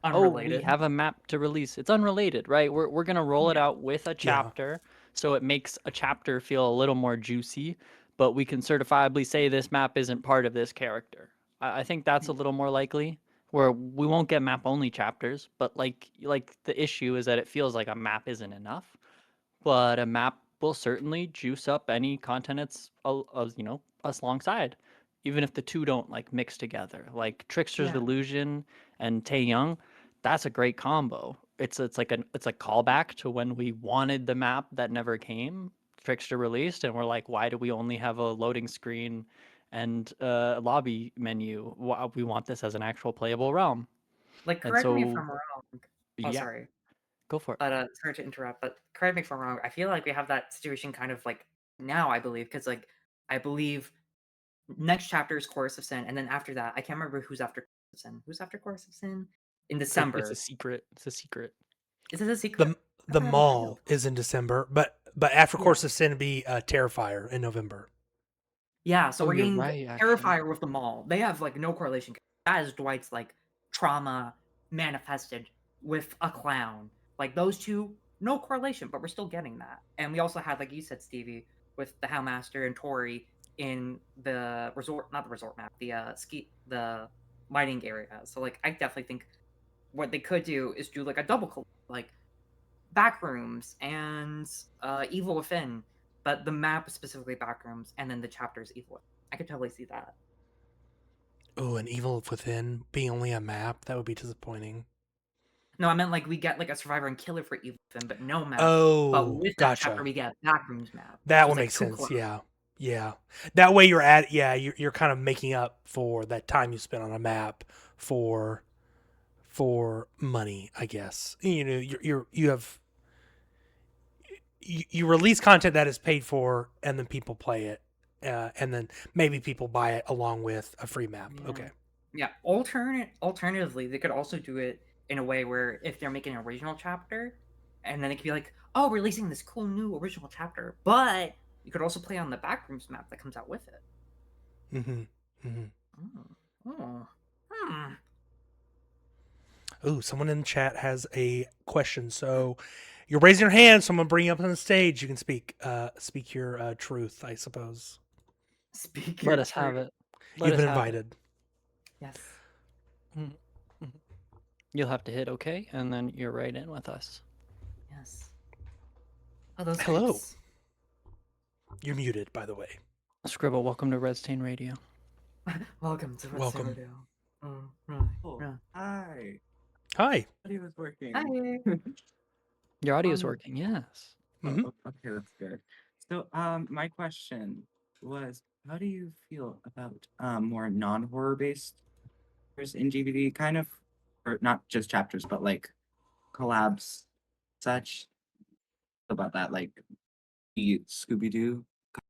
oh, we Unrelated. have a map to release. It's unrelated, right? We're gonna roll it Yeah. out with a chapter, so it makes a chapter feel a little more juicy, but we can certifiably say this map isn't part of this character. I think that's a little more likely, where we won't get map only chapters, but like the issue is that it feels like a map isn't enough, but a map will certainly juice up any content it's us alongside, even if the two don't like mix together. Like Trickster's Yeah. Illusion and Tae Young, that's a great combo. It's like a callback to when we wanted the map that never came. Trickster released, and we're like, why do we only have a loading screen and a lobby menu? We want this as an actual playable realm. Like, And correct me if so, I'm wrong. Oh, yeah, sorry. go for it. But sorry to interrupt, but correct me if I'm wrong. I feel like we have that situation kind of like now, I believe, because like I believe next chapter is Chorus of Sin, and then after that, I can't remember who's after Chorus of Sin. Who's after Chorus of Sin? In It's December. a secret. It's a secret. Is it a secret? The thought it was mall revealed. is in December, but after Yeah. Course of Sin, it'd be Terrifier in November. Yeah, so Oh, we're you're getting right, actually. Terrifier with the mall. They have like no correlation. That is Dwight's like trauma manifested with a clown. Like those two, no correlation, but we're still getting that. And we also had, like you said, Stevie, with the Houndmaster and Tori in the resort, not the resort map, the mining area. So like I definitely think what they could do is do like a double like Backrooms and Evil Within, but the map is specifically Backrooms, and then the chapters Evil Within. I could totally see that. Oh, and Evil Within being only a map, that would be disappointing. No, I meant like we get like a survivor and killer for Evil Within, but no map. But Oh, with that gotcha. chapter, we get a Backrooms map. That So would it's, like, make two sense. clones. Yeah, yeah. That way you're kind of making up for that time you spent on a map for money, I guess. You know, you release content that is paid for, and then people play it, and then maybe people buy it along with a free map. Yeah. Okay. Yeah. Alternatively, they could also do it in a way where if they're making an original chapter, and then it could be like, oh, releasing this cool new original chapter, but you could also play on the Backrooms map that comes out with it. Mm-hmm. Mm-hmm. Oh. Hmm. Ooh, someone in the chat has a question. So you're raising your hand, so I'm gonna bring you up on the stage. You can speak your truth, I suppose. Speak Let your us have truth. it. Let You've us been have it. invited. Yes. You'll have to hit OK, and then you're right in with us. Yes. Oh, those Hello. types. You're muted, by the way. Scribble, welcome to Redstain Radio. Welcome to Red Welcome. Radio. Right. Oh, Yeah. hi. Hi. Audio was working. Hi. Your audio's working, yes. Mhm. Okay, that's good. So, my question was, how do you feel about more non-horror based chapters in GBD? Kind of, or not just chapters, but like collabs, such about that, like the Scooby Doo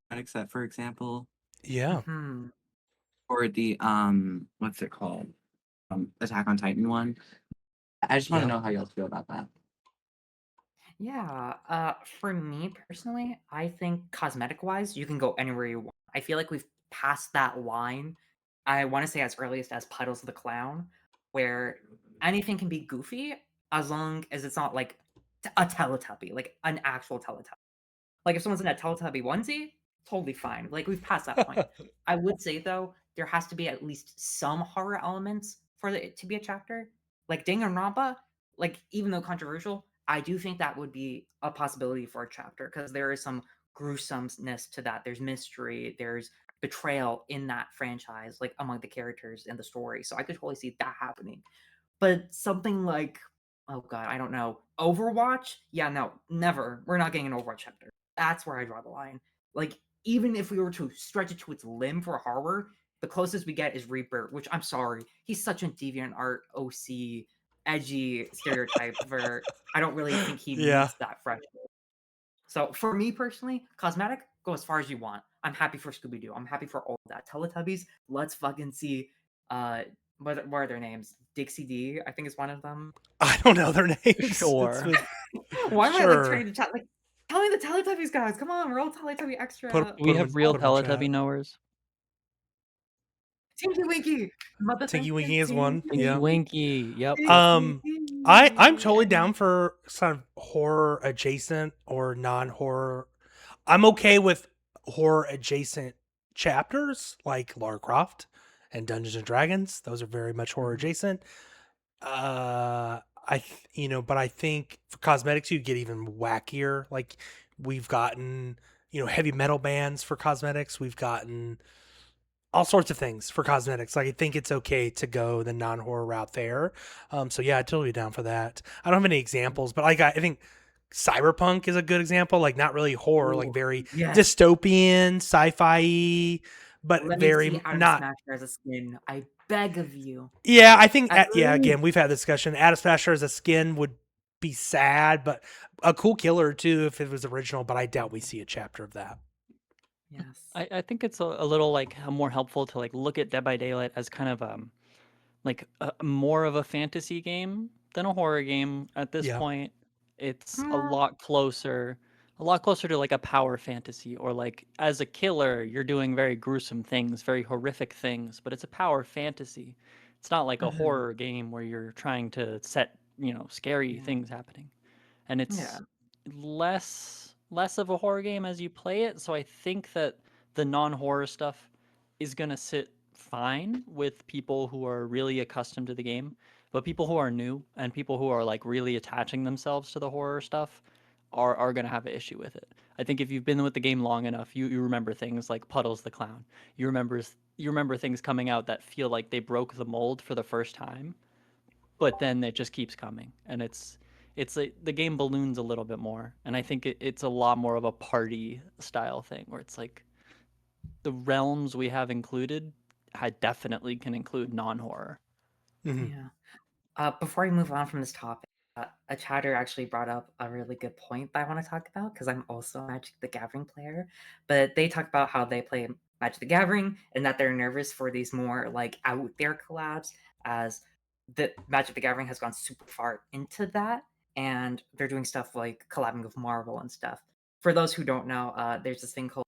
comic set, for example, Yeah. Hmm. or the what's it called, Attack on Titan one. I just want to Yeah. know how y'all feel about that. Yeah, for me personally, I think cosmetic wise, you can go anywhere you want. I feel like we've passed that line. I want to say as earliest as Puddles the Clown, where anything can be goofy as long as it's not like a Teletubby, like an actual Teletubby. Like if someone's in a Teletubby onesie, totally fine. Like we've passed that point. I would say though, there has to be at least some horror elements for it to be a chapter. Like Danganronpa, like even though controversial, I do think that would be a possibility for a chapter because there is some gruesomeness to that. There's mystery, there's betrayal in that franchise, like among the characters in the story. So I could totally see that happening. But something like, oh god, I don't know, Overwatch? Yeah, no, never. We're not getting an Overwatch chapter. That's where I draw the line. Like, even if we were to stretch it to its limb for horror, the closest we get is Reaper, which I'm sorry, he's such a deviant art OC edgy stereotype where I don't really think he Yeah. meets that threshold. So for me personally, cosmetic, go as far as you want. I'm happy for Scooby Doo. I'm happy for all of that. Teletubbies, let's fucking see. What are their names? Dixie D, I think is one of them. I don't know their names. It's Sure. with Why am I like Sure. trying to chat? Like, tell me the Teletubbies, guys. Come on, we're all Teletubby put extra. Do we put 'em have in real put 'em in Teletubby chat. knowers? Tinky Winky, Tinky motherfucking Winky is one. Tinky Tinky Yeah. Winky. Yep. I'm totally Winky. down for sort of horror adjacent or non-horror. I'm okay with horror adjacent chapters like Lara Croft and Dungeons and Dragons. Those are very much horror Mhm. adjacent. But I think for cosmetics you get even wackier. Like we've gotten, heavy metal bands for cosmetics. We've gotten all sorts of things for cosmetics. Like I think it's okay to go the non-horror route there. So yeah, I'd totally be down for that. I don't have any examples, but like I think Cyberpunk is a good example. Like not really horror, like Ooh, very yes. dystopian, sci-fi, but Let me see very Adam not. Smasher as a skin. I beg of you. Yeah, I think. At Yeah, least. again, we've had this discussion. Adam Smasher as a skin would be sad, but a cool killer too if it was original. But I doubt we see a chapter of that. Yes. I think it's a little like more helpful to like look at Dead by Daylight as kind of like more of a fantasy game than a horror game at this Yeah. point. It's Mm, a lot closer to like a power fantasy or like as a killer, you're doing very gruesome things, very horrific things, but it's a power fantasy. It's not like a mhm, horror game where you're trying to set, scary yeah. things happening. And Yeah. it's less of a horror game as you play it, so I think that the non-horror stuff is going to sit fine with people who are really accustomed to the game, but people who are new and people who are like really attaching themselves to the horror stuff are going to have an issue with it. I think if you've been with the game long enough, you remember things like Puddles the Clown. You remember things coming out that feel like they broke the mold for the first time, but then it just keeps coming, and it's like the game balloons a little bit more, and I think it's a lot more of a party style thing where it's like the realms we have included, I definitely can include non-horror. Mhm. Yeah. Before I move on from this topic, a chatter actually brought up a really good point that I want to talk about because I'm also a Magic the Gathering player. But they talk about how they play Magic the Gathering and that they're nervous for these more like out there collabs as the Magic the Gathering has gone super far into that and they're doing stuff like collabing with Marvel and stuff. For those who don't know, there's this thing called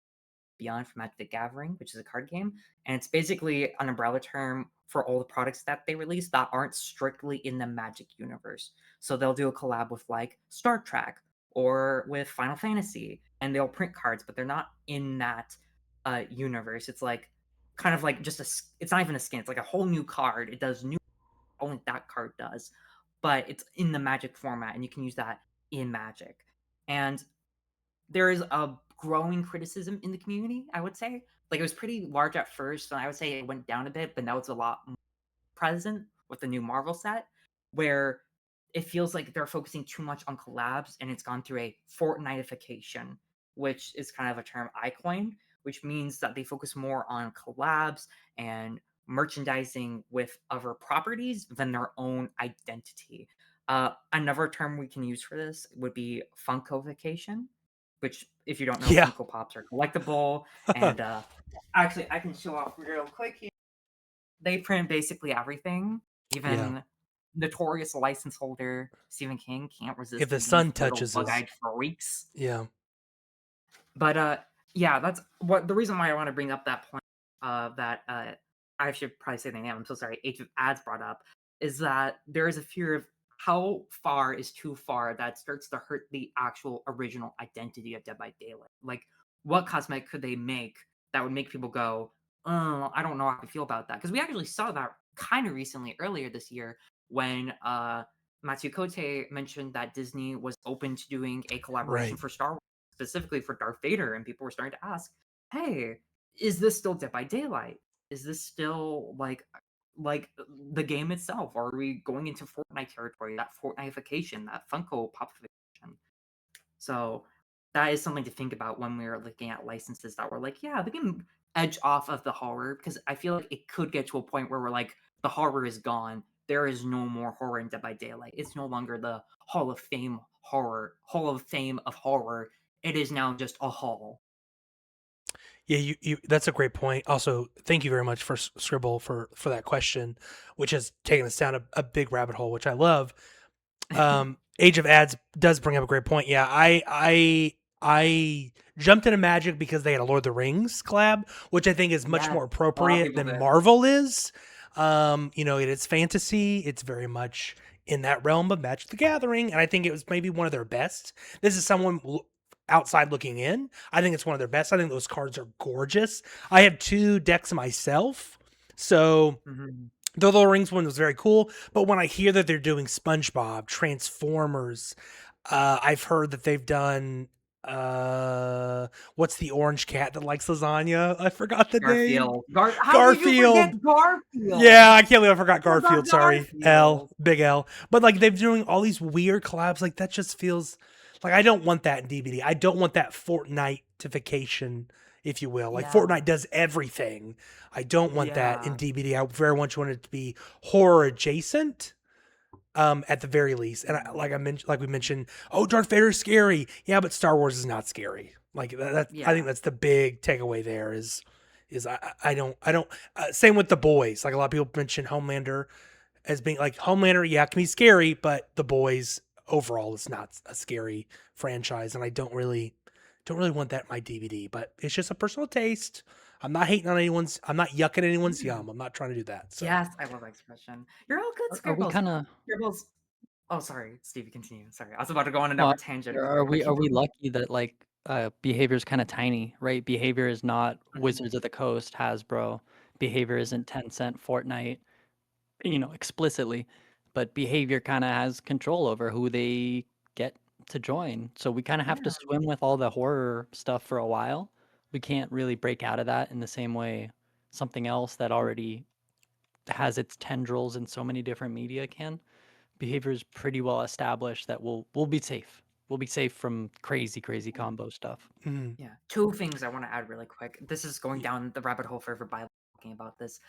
Beyond from Magic the Gathering, which is a card game, and it's basically an umbrella term for all the products that they release that aren't strictly in the Magic universe. So they'll do a collab with like Star Trek or with Final Fantasy, and they'll print cards, but they're not in that universe. It's like kind of like just it's not even a skin. It's like a whole new card. It does new only that card does, but it's in the Magic format, and you can use that in Magic. And there is a growing criticism in the community, I would say. Like it was pretty large at first, and I would say it went down a bit, but now it's a lot more present with the new Marvel set, where it feels like they're focusing too much on collabs and it's gone through a Fortniteification which is kind of a term I coined, which means that they focus more on collabs and merchandising with other properties than their own identity. Another term we can use for this would be Funkofication, which, if you don't know, Yeah. Funko Pops are collectible. And actually, I can show off real quick here. They print basically everything. Yeah. Even notorious license holder Stephen King can't resist If the these sun little touches us. bug-eyed freaks. Yeah. But yeah, that's what the reason why I want to bring up that point. That I should probably say the name. I'm so sorry. Age of Ads brought up is that there is a fear of how far is too far that starts to hurt the actual original identity of Dead by Daylight. Like, what cosmetic could they make that would make people go, "Oh, I don't know how I feel about that"? Because we actually saw that kind of recently earlier this year when Matthew Cote mentioned that Disney was open to doing a collaboration Right. for Star Wars, specifically for Darth Vader, and people were starting to ask, "Hey, is this still Dead by Daylight? Is this still like the game itself? Or are we going into Fortnite territory? That Fortniteification, that Funko Popification?" So that is something to think about when we are looking at licenses that were like, yeah, they can edge off of the horror, because I feel like it could get to a point where we're like, the horror is gone. There is no more horror in Dead by Daylight. It's no longer the Hall of Fame of horror. It is now just a hall. Yeah, you that's a great point. Also, thank you very much for Scribble for that question, which has taken us down a big rabbit hole, which I love. Age of Ads does bring up a great point. Yeah, I jumped into Magic because they had a Lord of the Rings collab, which I think is much Yes, more a lot of appropriate people than did. Marvel is. It is fantasy. It's very much in that realm of Magic the Gathering, and I think it was maybe one of their best. This is someone outside looking in. I think it's one of their best. I think those cards are gorgeous. I have 2 decks myself, so Mhm. the Lord of the Rings one was very cool. But when I hear that they're doing SpongeBob, Transformers, I've heard that they've done what's the orange cat that likes lasagna? I forgot the name. Garfield. How did you Garfield. forget Garfield? Yeah, I can't believe I forgot What about Garfield. Sorry, L, Garfield? big L. But like they're doing all these weird collabs. Like that just feels like I don't want that in DBD. I don't want that Fortnite-ification, if you will. Like Yeah. Fortnite does everything. I don't want that in Yeah. DBD. I very much want it to be horror adjacent. At the very least, and like we mentioned, oh, Darth Vader is scary. Yeah, but Star Wars is not scary. Like that. I think Yeah. that's the big takeaway. There is I don't. Same with the boys. Like a lot of people mention Homelander as being like Homelander. Yeah, it can be scary, but the boys overall is not a scary franchise, and I don't really want that in my DVD. But it's just a personal taste. I'm not hating on anyone's. I'm not yucking anyone's Yeah. yum. I'm not trying to do that. So Yes, I love that expression. You're all good, Are we Scribbles. kind of? Scribbles. Oh, sorry, Stevie, continue. Sorry, I was about to go on Well, another tangent. are But we keep going. lucky that like behavior is kind of tiny, right? Behavior is not Mhm. Wizards of the Coast, Hasbro. Behavior isn't Tencent, Fortnite, explicitly, but behavior kind of has control over who they get to join. So we kind of have to Yeah. swim with all the horror stuff for a while. We can't really break out of that in the same way something else that already has its tendrils in so many different media can. Behavior is pretty well established that we'll be safe. We'll be safe from crazy combo stuff. mhm. Yeah. Two things I want to add really quick. This is going down the rabbit hole forever by talking about this.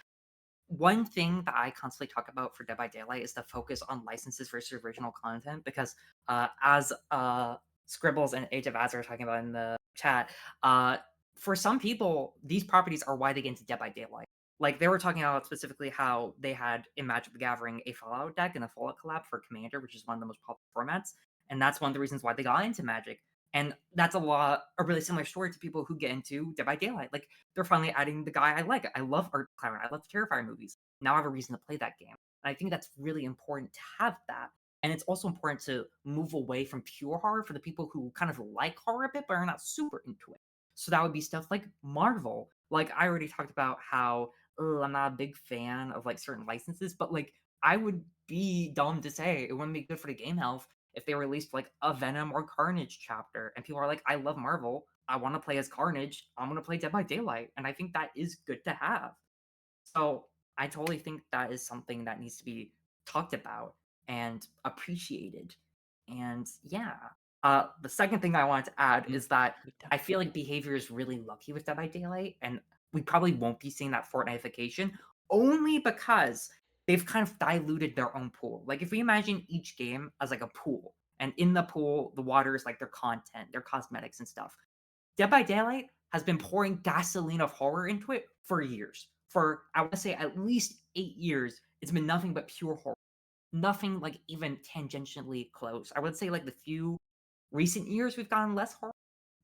One thing that I constantly talk about for Dead by Daylight is the focus on licenses versus original content, because as Scribbles and Age of Ads are talking about in the chat, for some people, these properties are why they get into Dead by Daylight. Like they were talking about specifically how they had in Magic the Gathering a Fallout deck and a Fallout collab for Commander, which is one of the most popular formats, and that's one of the reasons why they got into Magic. And that's a really similar story to people who get into Dead by Daylight. Like they're finally adding the guy I like. I love Art Climber. I love the Terrifier movies. Now I have a reason to play that game. And I think that's really important to have that. And it's also important to move away from pure horror for the people who kind of like horror a bit but are not super into it. So that would be stuff like Marvel. Like I already talked about how I'm not a big fan of like certain licenses, but like I would be dumb to say it wouldn't be good for the game health if they released like a Venom or Carnage chapter and people are like, I love Marvel. I want to play as Carnage. I'm going to play Dead by Daylight. And I think that is good to have. So I totally think that is something that needs to be talked about and appreciated. And yeah. The second thing I wanted to add is that I feel like behavior is really lucky with Dead by Daylight, and we probably won't be seeing that Fortnitification only because they've kind of diluted their own pool. Like if we imagine each game as like a pool, and in the pool, the water is like their content, their cosmetics and stuff. Dead by Daylight has been pouring gasoline of horror into it for years. For I want to say at least 8 years, it's been nothing but pure horror. Nothing like even tangentially close. I would say like the few recent years we've gotten less horror,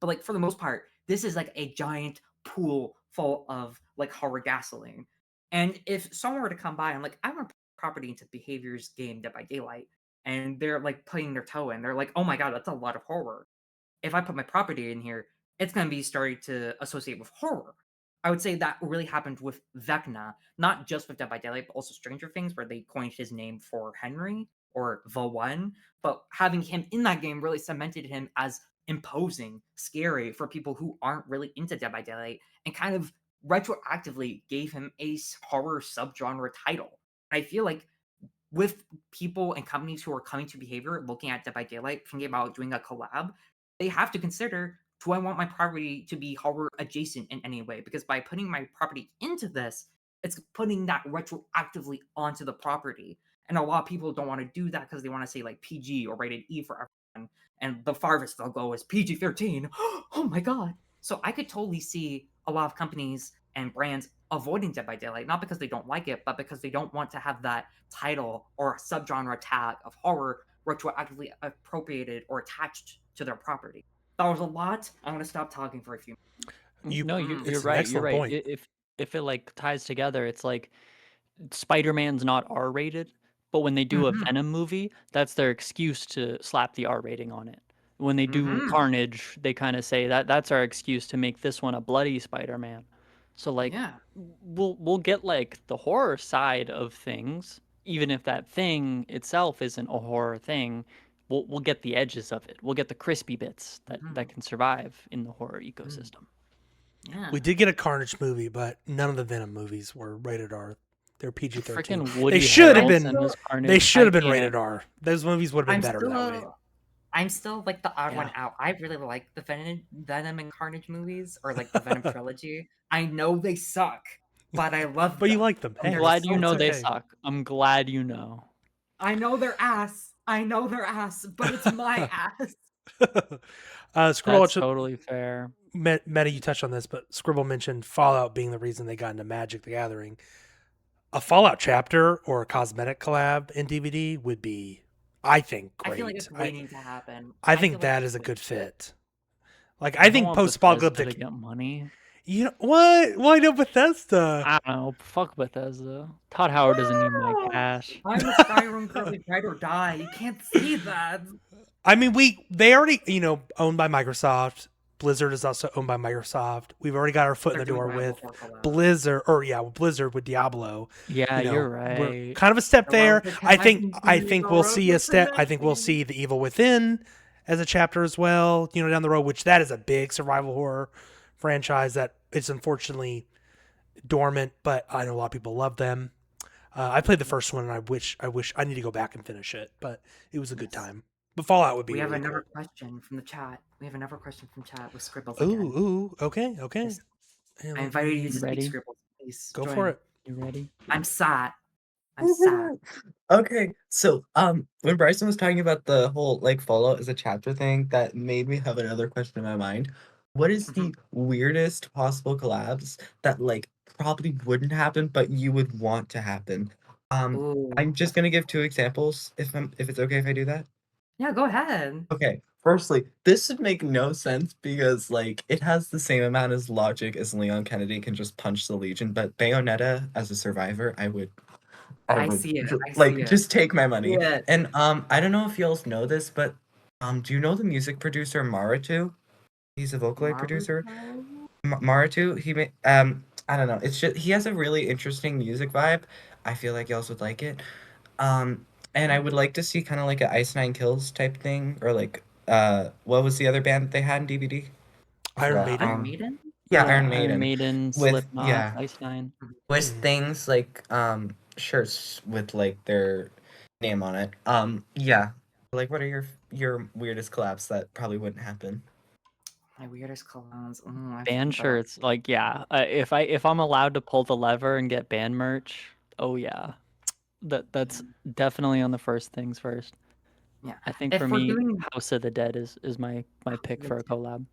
but like for the most part, this is like a giant pool full of like horror gasoline. And if someone were to come by and like I want to put property into behaviors game Dead by Daylight, and they're like putting their toe in, they're like, oh my god, that's a lot of horror. If I put my property in here, it's going to be starting to associate with horror. I would say that really happened with Vecna, not just with Dead by Daylight, but also Stranger Things, where they coined his name for Henry or the One. But having him in that game really cemented him as imposing, scary for people who aren't really into Dead by Daylight, and kind of retroactively gave him a horror subgenre title. I feel like with people and companies who are coming to Behavior, looking at Dead by Daylight, thinking about doing a collab, they have to consider, do I want my property to be horror adjacent in any way? Because by putting my property into this, it's putting that retroactively onto the property. And a lot of people don't want to do that because they want to say like PG or rated E for everyone. And the farthest they'll go is PG 13. Oh my god. So I could totally see a lot of companies and brands avoiding Dead by Daylight, not because they don't like it, but because they don't want to have that title or subgenre tag of horror retroactively appropriated or attached to their property. That was a lot. I'm gonna stop talking for a few. No, it's you're an right. You're excellent right. point. If it like ties together, it's like Spider-Man's not R-rated, but when they do a Mhm. Venom movie, that's their excuse to slap the R rating on it. When they do Mhm. Carnage, they kind of say that's our excuse to make this one a bloody Spider-Man. So like Yeah. we'll get like the horror side of things, even if that thing itself isn't a horror thing. We'll get the edges of it. We'll get the crispy bits that can survive in the horror ecosystem. Yeah. We did get a Carnage movie, but none of the Venom movies were rated R. They're PG-13. Freaking Woody should have been- Harrelson as Carnage. They should have I been rated can't. R. Those movies would have been I'm better that way. still, I'm still like the odd one Yeah. out. I really like the Venom and Carnage movies, or like the Venom trilogy. I know they suck, but I love But you them. like them. I'm Hey, glad you it's know they okay. suck. I'm glad you know. I know they're ass. I know they're ass, but it's my ass. Scribble, That's totally fair. Meta, you touched on this, but Scribble mentioned Fallout being the reason they got into Magic the Gathering. A Fallout chapter or a cosmetic collab in DVD would be, I think, great. I feel like it's waiting to happen. I feel think like that it's is a waiting good to- fit. Like, I I don't think want Bethesda post-apocalyptic. to get money. You know what? Why no Bethesda? I don't know. Fuck Bethesda. Todd Howard doesn't need my cash. I'm a Skyrim girly, ride or die. You can't see that. I mean, they already, owned by Microsoft. Blizzard is also owned by Microsoft. We've already got our foot in the They're doing door with Rival for collab. Blizzard with Diablo. Yeah, You know, you're we're right. kind of a step there. Around the I think 10 years we'll ago, see a step. I think we'll see the Evil Within as a chapter as well. Down the road, which that is a big survival horror franchise that is unfortunately dormant, but I know a lot of people love them. I played the first one, and I wish I need to go back and finish it, but it was a good time. But Fallout would be. We have really another cool. question from the chat. We have another question from chat with Scribbles Ooh, again. ooh, okay. Yes. Hey, I let invited me- you to speak, Ready? Scribbles. Please Go join. for it. You ready? I'm sad. I'm sad. Okay, so when Bryson was talking about the whole like Fallout as a chapter thing, that made me have another question in my mind. What is the weirdest possible collabs that like probably wouldn't happen, but you would want to happen? Ooh. I'm just gonna give 2 examples if it's okay if I do that. Yeah, go ahead. Okay, firstly, this would make no sense because like it has the same amount as logic as Leon Kennedy can just punch the Legion, but Bayonetta as a survivor, I would see it, I like see it. just take my money. Yeah. And I don't know if y'all know this, but do you know the music producer Maratu? He's a Vocaloid producer. Maratu, he made I don't know. It's just he has a really interesting music vibe. I feel like y'all would like it. And I would like to see kind of like an Ice Nine Kills type thing, or like what was the other band that they had in DVD? Iron forgot. Maiden. Iron Maiden? Yeah, Yeah, Iron Maiden. with Slipknot, yeah. Ice Nine. With things like shirts with like their name on it. Yeah. Like, what are your weirdest collabs that probably wouldn't happen? My weirdest collabs. I have to Band think about it. shirts, like yeah. If I'm allowed to pull the lever and get band merch, oh yeah, that's definitely on the first things first. Yeah. I think If for we're me, doing House of the Dead is my pick Me for a too. collab.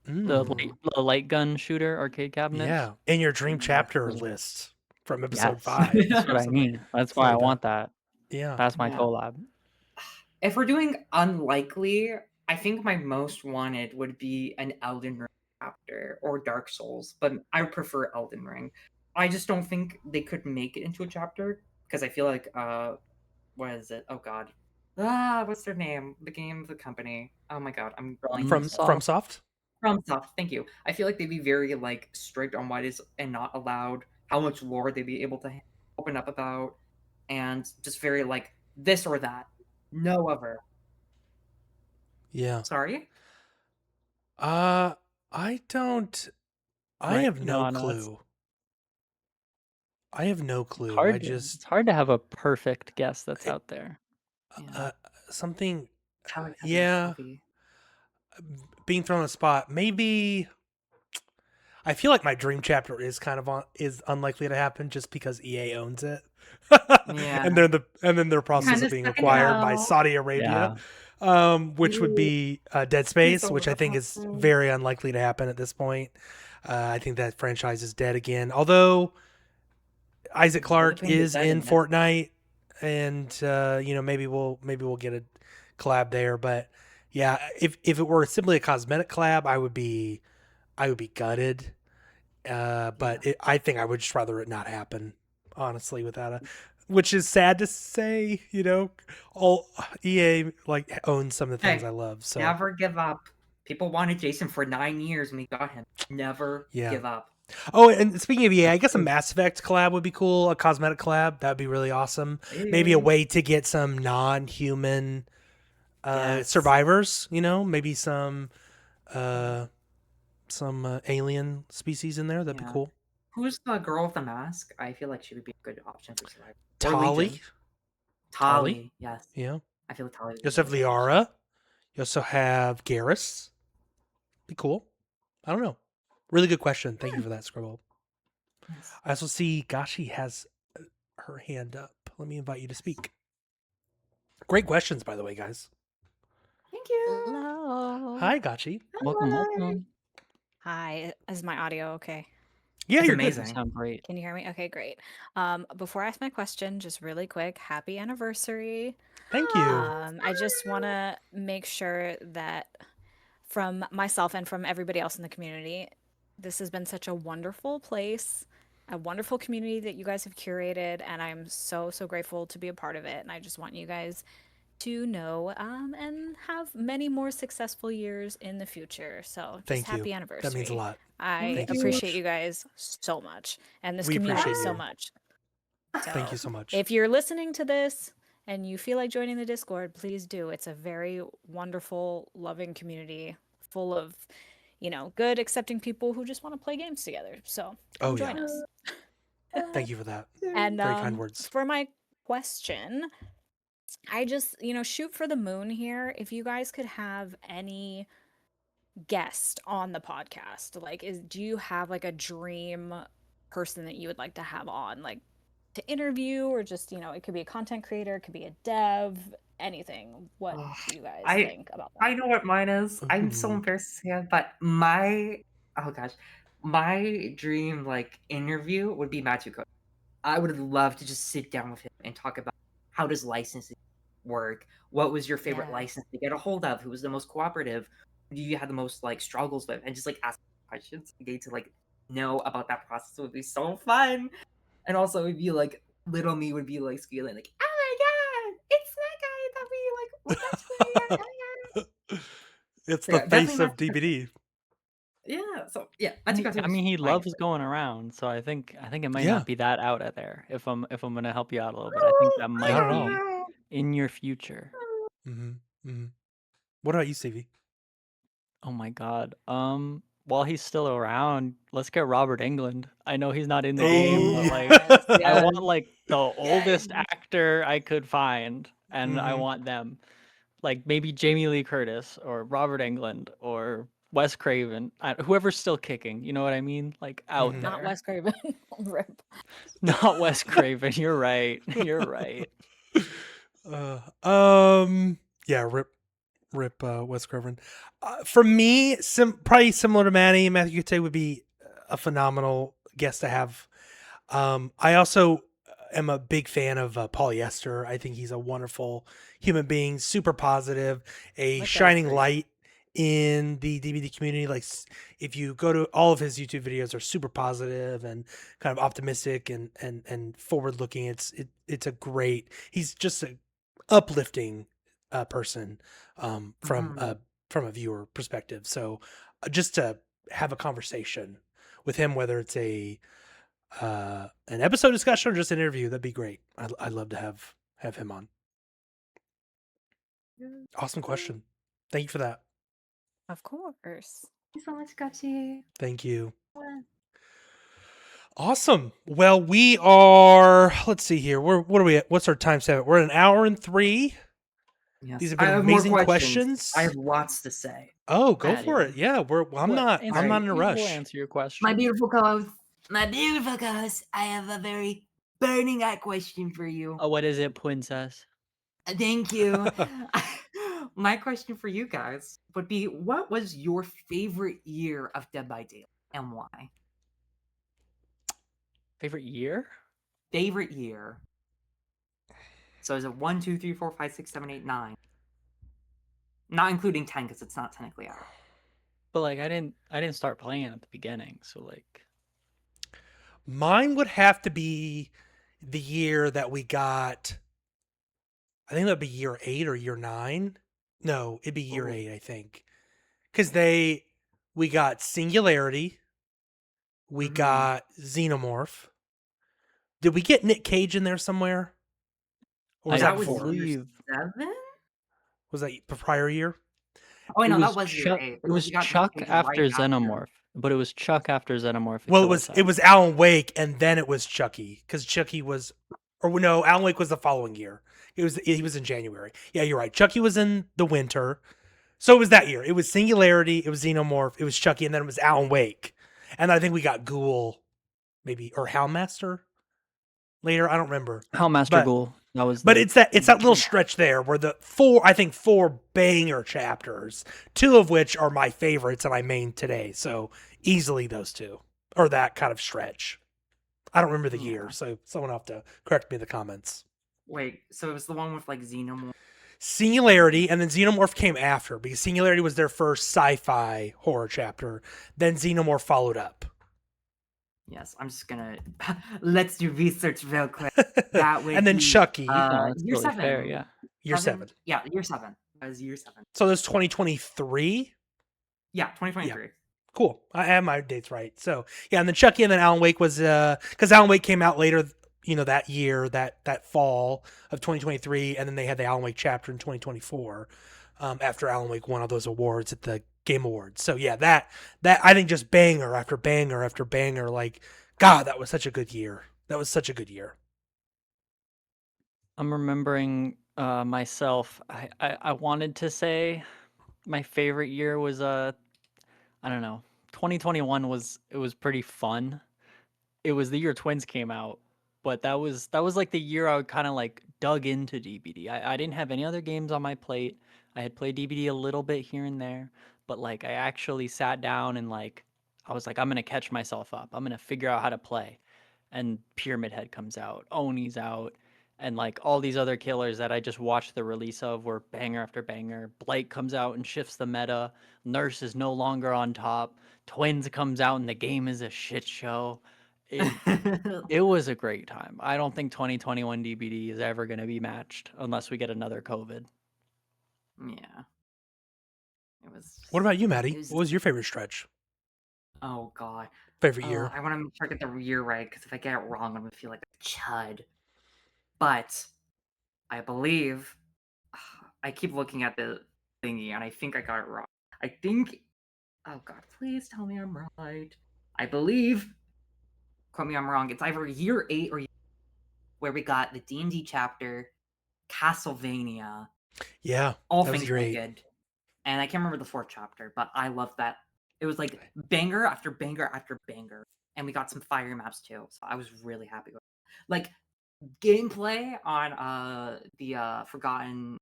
Mm, The light gun shooter arcade cabinets. yeah, in your dream chapter Those are- list from episode Yes, 5. that's what I mean. That's It's why I like want that. Yeah. That's my Yeah. collab. If we're doing unlikely, I think my most wanted would be an Elden Ring chapter or Dark Souls, but I would prefer Elden Ring. I just don't think they could make it into a chapter because I feel like what is it? Oh god. What's their name? The company. Oh my god, I'm blanking. From FromSoft. FromSoft? Thank you. I feel like they'd be very like strict on what is and not allowed, how much lore they'd be able to open up about, and just very like this or that. No other. Yeah. Sorry? I don't. I Right, have no no, it's clue. I have no clue. hard. I just It's hard to have a perfect guess that's It- out there. Yeah. something. Teletubbies, Yeah, Toby. being thrown on the spot. Maybe. I feel like my dream chapter is is unlikely to happen just because EA owns it. Yeah. And then they're process Kinda of being stuck it acquired by out. Saudi Arabia. Which would be Dead Space, which I think is very unlikely to happen at this point. I think that franchise is dead again. Although Isaac Clarke Between the is dead in and dead. Fortnite, and maybe we'll get a collab there. But yeah, if it were simply a cosmetic collab, I would be gutted. But I think I would just rather it not happen, honestly, which is sad to say, all EA like owns some of the things Hey, I love. So Never give up. People wanted Jason for 9 years and we got him. Never Yeah. give up. Oh, and speaking of EA, I guess a Mass Effect collab would be cool. A cosmetic collab, that'd be really awesome. Maybe a way to get some non-human Yes. survivors. Maybe some alien species in there. That'd be Yeah. cool. Who's the girl with the mask? I feel like she would be a good option for Survivor. Or Tali, Legion. Tali, yes. yeah. I feel like Tali. You also have Liara. You also have Garrus. Be cool. I don't know. Really good question. Thank you for that, Scribble. Yes. I also see Gashi has her hand up. Let me invite you to speak. Great questions, by the way, guys. Thank you. Hello. Hi, Gachi. Welcome. Hi, is my audio okay? Yeah, It's you're You amazing. sound great. Can you hear me? Okay, great. Before I ask my question, just really quick, happy anniversary. good. Thank you. I just want to make sure that from myself and from everybody else in the community, this has been such a wonderful place, a wonderful community that you guys have curated, and I'm so, so grateful to be a part of it. And I just want you guys to know and have many more successful years in the future. So just Thank happy you. anniversary. That means a lot. I Thank you so appreciate much. you guys so much and this We community appreciate so you. much. Thank you So so much. if you're listening to this and you feel like joining the Discord, please do. It's a very wonderful, loving community full of, good, accepting people who just want to play games together. So Oh, join yeah. us. Thank you for that. And Very kind words. for my question, I just, shoot for the moon here. If you guys could have any guest on the podcast, like, do you have like a dream person that you would like to have on, like to interview, or just, it could be a content creator, it could be a dev, anything. What do you guys think about that? I know what mine is. I'm so Ooh. embarrassed to say it, but my dream like interview would be Matthew Cook. I would love to just sit down with him and talk about how does licensing work? What was your favorite Yes. license to get a hold of? Who was the most cooperative? Who you had the most like struggles with? And just like ask questions. Getting to like know about that process would be so fun. And also it would be like little me would be like squealing like, oh my god, it's that guy that we like were best friends. Oh my god. It's So, the yeah, definitely face of Matthew Cook. DBD. Yeah, so yeah, Matthew Cook I mean, he is mine. loves going around, so I think it might Yeah. not be that out of there. If I'm gonna help you out a little bit, I think that I might Not at be all. know. in your future. What about you, Stevie? Oh my God. While he's still around, let's get Robert Englund. I know he's not in the game, but like, Yes, I yes. want like the oldest actor I could find, and I Mhm. want them. like maybe Jamie Lee Curtis or Robert Englund or Wes Craven, whoever's still kicking. You know what I mean? Like out Mhm. there. Not Wes Craven. Rip. Not Wes Craven. You're right. You're right. Yeah, rip Wes Craven. For me, probably similar to Matthew Cote would be a phenomenal guest to have. I also am a big fan of Polyester. I think he's a wonderful human being, super positive, a That guy's shining great. light in the DVD community. Like if you go to all of his YouTube videos, are super positive and kind of optimistic and forward looking. It's a great. He's just a uplifting person Mhm. from a viewer perspective. So just to have a conversation with him, whether it's an episode discussion or just an interview, that'd be great. I'd love to have him on. Awesome question. Thank you for that. Of course. Thank you so much, Gachi. Thank you. Awesome. Well, we are. Let's see here. What are we at? What's our time stamp? We're at 1:03. Yes. These have I been have more amazing questions. I have lots to say. Oh, go Add for in. it. Yeah, I'm not in a We'll rush. answer your question. My beautiful co-host, I have a very burning question for you. Oh, what is it, princess? Thank you. My question for you guys would be, what was your favorite year of Dead by Daylight and why? Favorite year? Favorite year. So is it 1, 2, 3, 4, 5, 6, 7, 8, 9? Not including 10 because it's not technically out. But like I didn't start playing at the beginning, so like Mine would have to be the year that we got. I think that'd be year 8 or year 9. No, it'd be year Ooh. 8, I think. Because we got Singularity. We Mhm. got Xenomorph. Did we get Nick Cage in there somewhere? Or was I that was before? believe- year 7? Was that the prior year? Oh, wait, it no, was that was Chuck. year 8. It was You got Nick Chuck Cage after right Xenomorph, but it was Chuck after Xenomorph. and Well, Killer it was Alan Wake, and then it was Chucky, because Chucky was, or no, Alan Wake was the following year. He was in January. Yeah, you're right. Chucky was in the winter, so it was that year. It was Singularity, it was Xenomorph, it was Chucky, and then it was Alan Wake, and I think we got Ghoul, maybe, or Houndmaster later. I don't remember. Hellmaster but- Ghoul. That was. But the- it's that little stretch there where the four banger chapters, 2 of which are my favorites and I main today. So easily those 2, or that kind of stretch. I don't remember the year, Yeah. so someone will have to correct me in the comments. Wait, so it was the one with like Xenomorph. Singularity, and then Xenomorph came after, because Singularity was their first sci-fi horror chapter. Then Xenomorph followed up. Yes, I'm just gonna let's do research real quick. That would And then be, Chucky, No, that's year really fair. 7. Yeah. year 7. Yeah, year 7. That was year 7. So there's 2023. Yeah, 2023. Cool. I have my dates right. So yeah, and then Chucky, and then Alan Wake was because Alan Wake came out later, that year, that fall of 2023, and then they had the Alan Wake chapter in 2024, after Alan Wake won all those awards at the Game Awards. So yeah, that I think just banger after banger after banger. Like, God, that was such a good year. That was such a good year. I'm remembering myself. I wanted to say my favorite year was I don't know. 2021 was pretty fun. It was the year Twins came out, but that was like the year I kind of like dug into DBD. I didn't have any other games on my plate. I had played DBD a little bit here and there, but like I actually sat down and like I was like, I'm gonna catch myself up. I'm gonna figure out how to play. And Pyramid Head comes out, Oni's out, and like all these other killers that I just watched the release of were banger after banger. Blight comes out and shifts the meta. Nurse is no longer on top. Twins comes out and the game is a shit show. It was a great time. I don't think 2021 DBD is ever going to be matched unless we get another COVID. Yeah. It was. What about you, Maddie? It was- What was your favorite stretch? Oh god. Favorite year? I want to make sure I get the year right because if I get it wrong, I'm gonna feel like a chud. But I believe I keep looking at the thingy and I think I got it wrong. I think. Oh god, please tell me I'm right. I believe. Quote me, I'm wrong. It's either year 8 or where we got the D&D chapter, Castlevania, Yeah, All that was things really great. good. And I can't remember the fourth chapter, but I love that. It was like banger after banger after banger. And we got some fire maps too. So I was really happy with it. Like gameplay on the forgotten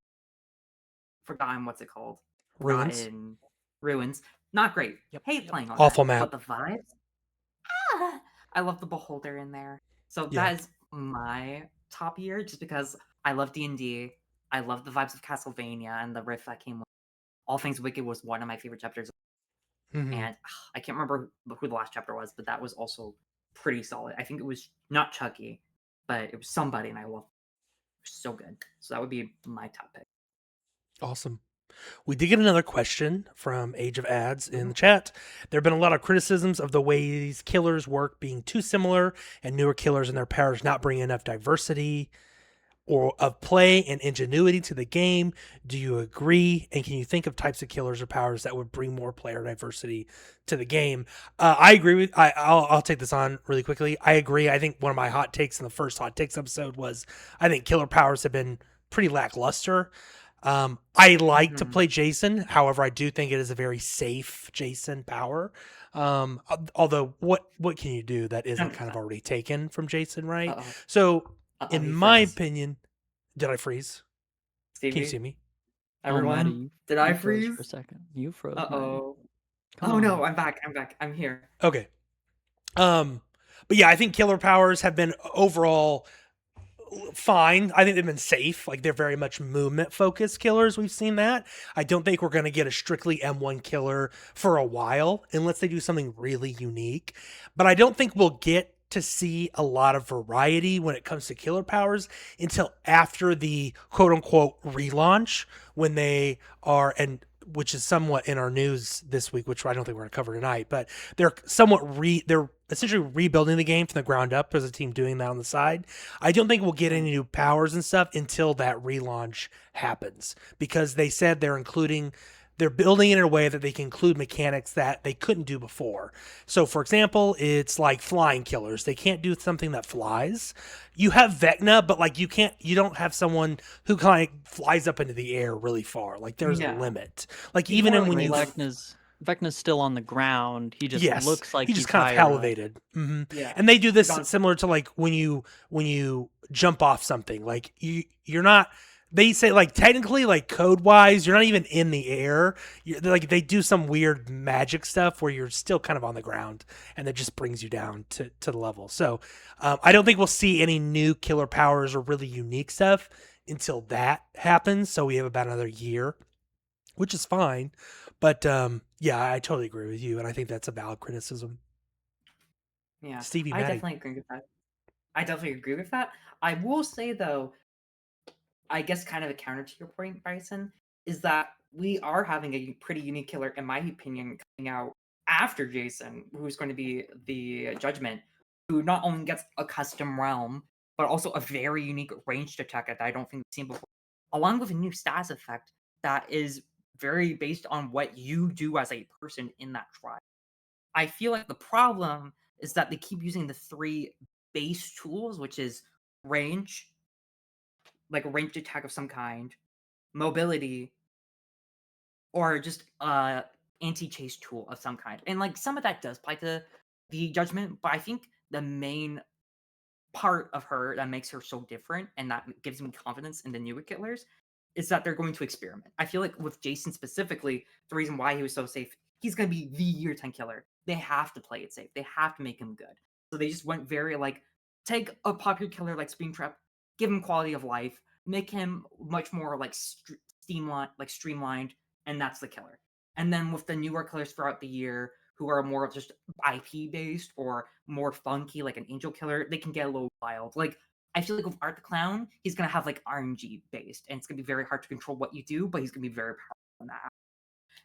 what's it called? Ruins. Forgotten Ruins. Not great. Yep. Hate playing on Awful that. But map. the vibes, I love the beholder in there. So Yeah. that is my top year just because I love D&D. I love the vibes of Castlevania and the riff that came with All Things Wicked was one of my favorite chapters. Mhm. And I can't remember who the last chapter was, but that was also pretty solid. I think it was not Chucky, but it was somebody, and I loved it. So good. So that would be my top pick. Awesome. We did get another question from Age of Ads in Mhm. the chat. There have been a lot of criticisms of the way these killers work being too similar and newer killers and their powers not bringing enough diversity or of play and ingenuity to the game. Do you agree? And can you think of types of killers or powers that would bring more player diversity to the game? I agree with. I'll take this on really quickly. I agree. I think one of my hot takes in the first hot takes episode was I think killer powers have been pretty lackluster. I like to Mhm. play Jason. However, I do think it is a very safe Jason power. Although what can you do that isn't kind of 100%. already taken from Jason, right? Uh-oh. So Uh-oh, in he my froze. opinion, did I freeze? Can you see Stevie? me? Oh, Maddie, Everyone? you Did I you froze for a freeze? second. You froze, Maddie. Uh-oh. Come Oh no, on. I'm back. I'm back. I'm here. Okay. But yeah, I think killer powers have been overall fine. I think they've been safe. Like they're very much movement focused killers. We've seen that. I don't think we're going to get a strictly M1 killer for a while unless they do something really unique. But I don't think we'll get to see a lot of variety when it comes to killer powers until after the quote unquote relaunch when they are and which is somewhat in our news this week, which I don't think we're going to cover tonight, but they're they're essentially rebuilding the game from the ground up. There's a team doing that on the side. I don't think we'll get any new powers and stuff until that relaunch happens because they said they're building it in a way that they can include mechanics that they couldn't do before. So, for example, it's like flying killers. They can't do something that flies. You have Vecna, but like you don't have someone who kind of flies up into the air really far. Like there's a Yeah. limit. Like He's even more in when like you, Vecna's still on the ground. He just yes, looks like he just he's kind of higher up. elevated. Yeah. And they do this Gone- similar to like when you jump off something. Like you're not. They say like technically like code wise you're not even in the air. Like they do some weird magic stuff where you're still kind of on the ground and that just brings you down to the level. So I don't think we'll see any new killer powers or really unique stuff until that happens. So we have about another year, which is fine. But yeah, I totally agree with you, and I think that's a valid criticism. Yeah. Stevie I Maddie. definitely agree with that. I definitely agree with that. I will say though, I guess kind of a counter to your point, Bryson, is that we are having a pretty unique killer, in my opinion, coming out after Jason, who's going to be the Judgment, who not only gets a custom realm, but also a very unique ranged attack that I don't think we've seen before, along with a new status effect that is very based on what you do as a person in that tribe. I feel like the problem is that they keep using the three base tools, which is range, like a ranged attack of some kind, mobility, or just anti-chase tool of some kind. And like some of that does apply to the Judgment, but I think the main part of her that makes her so different and that gives me confidence in the newer killers is that they're going to experiment. I feel like with Jason specifically, the reason why he was so safe, he's going to be the year 10 killer. They have to play it safe. They have to make him good. So they just went very like, take a popular killer like Springtrap, give him quality of life, make him much more like streamlined, and that's the killer. And then with the newer killers throughout the year who are more of just IP based or more funky, like an Angel Killer, they can get a little wild. Like I feel like with Art the Clown, he's gonna have like RNG based, and it's gonna be very hard to control what you do, but he's gonna be very powerful in that.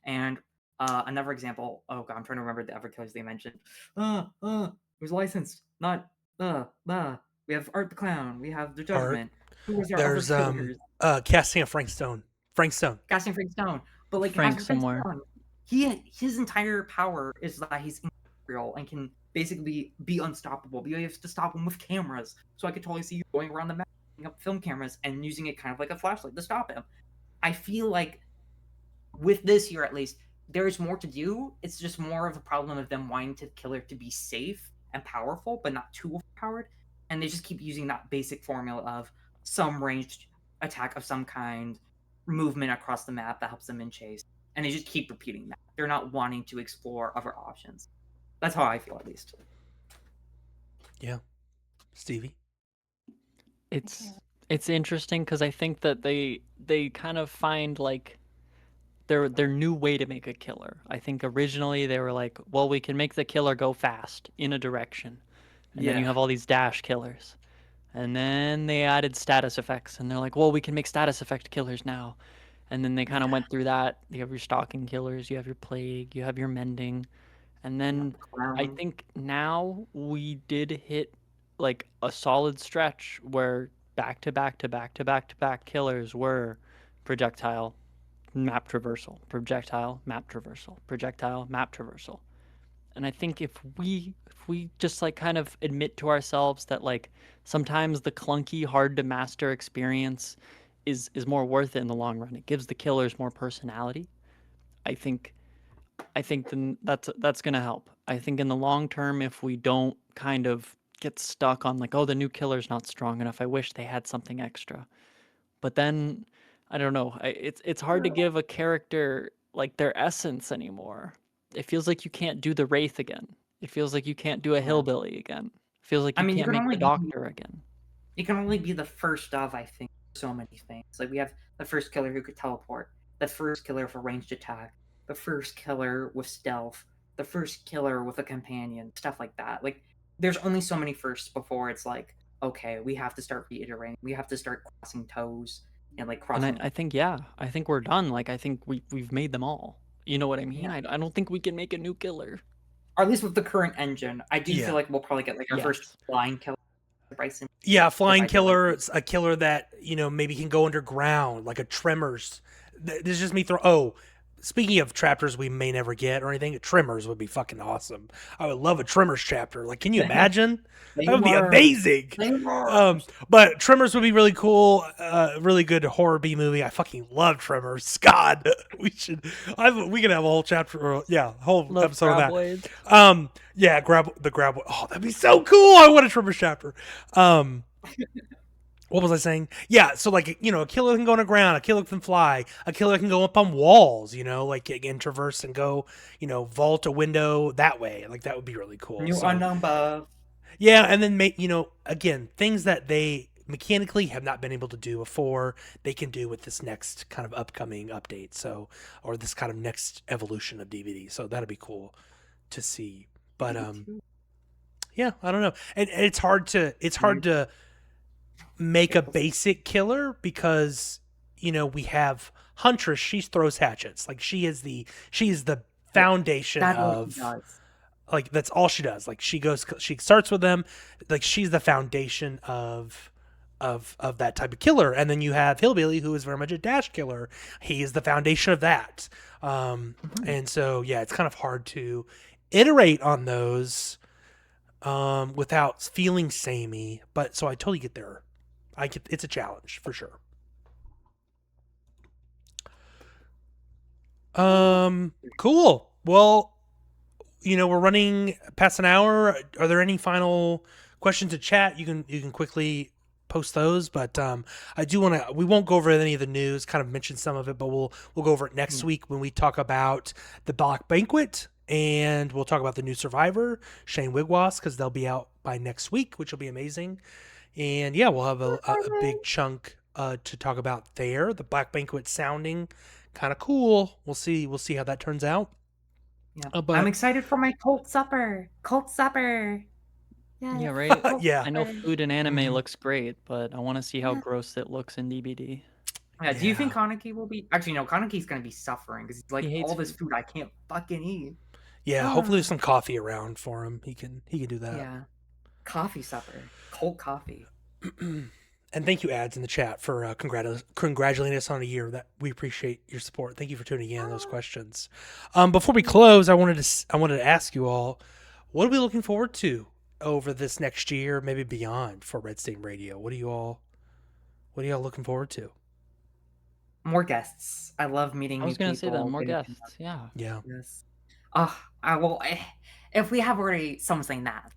And another example. Oh god, I'm trying to remember the other killers they mentioned. Who's licensed? Not We have Art the Clown. We have the Judgment. Who was our other There's killers? casting of Frank Stone. Frank Stone. Casting Frank Stone. But like Frank after somewhere. Stone, his entire power is that he's real and can basically be unstoppable. But you have to stop him with cameras. So I could totally see you going around the map, picking up film cameras and using it kind of like a flashlight to stop him. I feel like with this year at least, there's more to do. It's just more of a problem of them wanting the killer to be safe and powerful, but not too overpowered. And they just keep using that basic formula of some ranged attack of some kind, movement across the map that helps them in chase. And they just keep repeating that. They're not wanting to explore other options. That's how I feel, at least. Yeah. Stevie? It's interesting because I think that they kind of find like their new way to make a killer. I think originally they were like, well, we can make the killer go fast in a direction, and then you Yeah. have all these dash killers, and then they added status effects, and they're like, well, we can make status effect killers now, and then they kind of went through that. You have your stalking killers, you have your plague, you have your mending, and then I Clown. think now we did hit like a solid stretch where back to back to back to back to back killers were projectile, map traversal, projectile, map traversal, projectile, map traversal. And I think if we just like kind of admit to ourselves that like sometimes the clunky, hard to master experience is more worth it in the long run. It gives the killers more personality. I think then that's gonna help. I think in the long term, if we don't kind of get stuck on like, oh, the new killer's not strong enough. I wish they had something extra. But then I don't know. It's hard to give a character like their essence anymore. It feels like you can't do the Wraith again. It feels like you can't do a Yeah. hillbilly again. It feels like I you mean, you can't can make only the be doctor again. it can only be the first of, I think, so many things. Like we have the first killer who could teleport, the first killer for ranged attack, the first killer with stealth, the first killer with a companion, stuff like that. Like there's only so many firsts before it's like, okay, we have to start reiterating. We have to start crossing toes and like And crossing. I think I think we're done. Like I think we've made them all. You know what I mean? Yeah. I don't think we can make a new killer. Or at least with the current engine, I do Yeah. feel like we'll probably get like our first Yes. flying killer, Bryson. Yeah, flying I feel like- killer, a killer that, maybe can go underground, like a Tremors. This is just me speaking of chapters we may never get or anything, Tremors would be fucking awesome. I would love a Tremors chapter. Like, can you imagine? That would be amazing. But Tremors would be really cool. Really good horror B movie. I fucking love Tremors. God, we could have a whole chapter. Whole Love episode of that. Graboids. Yeah, grab. Oh, that'd be so cool. I want a Tremors chapter. What was I saying? Yeah, so like, a killer can go underground, a killer can fly, a killer can go up on walls, like again, traverse and go, vault a window that way. Like that would be really cool. New So, unknown buff. yeah, and then make, again, things that they mechanically have not been able to do before, they can do with this next kind of upcoming update. So, or this kind of next evolution of DVD. So that'd be cool to see. But yeah, I don't know. And it's hard to make a basic killer because we have Huntress. She throws hatchets. Like she is the foundation That's what of he does. like that's all she does. Like she starts with them. Like she's the foundation of that type of killer. And then you have Hillbilly, who is very much a dash killer. He is the foundation of that. And so yeah, it's kind of hard to iterate on those without feeling samey. But so I totally get there. It's a challenge for sure. Cool. Well, we're running past an hour. Are there any final questions to chat? You can quickly post those, but I do want to. We won't go over any of the news. Kind of mention some of it, but we'll go over it next week when we talk about the Black Banquet, and we'll talk about the new Survivor, Shane Wigwas, because they'll be out by next week, which will be amazing. And yeah, we'll have a big chunk to talk about there. The Black Banquet sounding kind of cool. We'll see how that turns out. Yeah. But I'm excited for my cult supper. Cult supper. Yes. Yeah, right. yeah. I know food in anime Mhm. looks great, but I want to see how gross it looks in DBD. Yeah, do you think Yeah. Kaneki will be? Actually, no. Kaneki's gonna be suffering because he's like, He hates all this food I can't fucking eat. Yeah, hopefully there's some coffee around for him. He can do that. Yeah, coffee supper, cold coffee. And thank you, ads in the chat, for congratulating us on a year. That we appreciate your support. Thank you for tuning in on those questions. Before we close, I wanted to ask you all, what are we looking forward to over this next year, maybe beyond, for Red State Radio? What are you all looking forward to? more guests. I love meeting I new was gonna say that people. more getting to know guests. Yeah. Yeah. Yes. If we have already something that,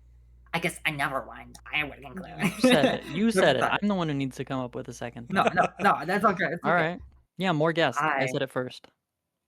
I guess another one I would include. You said it. You said it. But I'm the one who needs to come up with a second no, thing. no, no, that's okay. It's All okay. right. Yeah, more guests. I I said it first.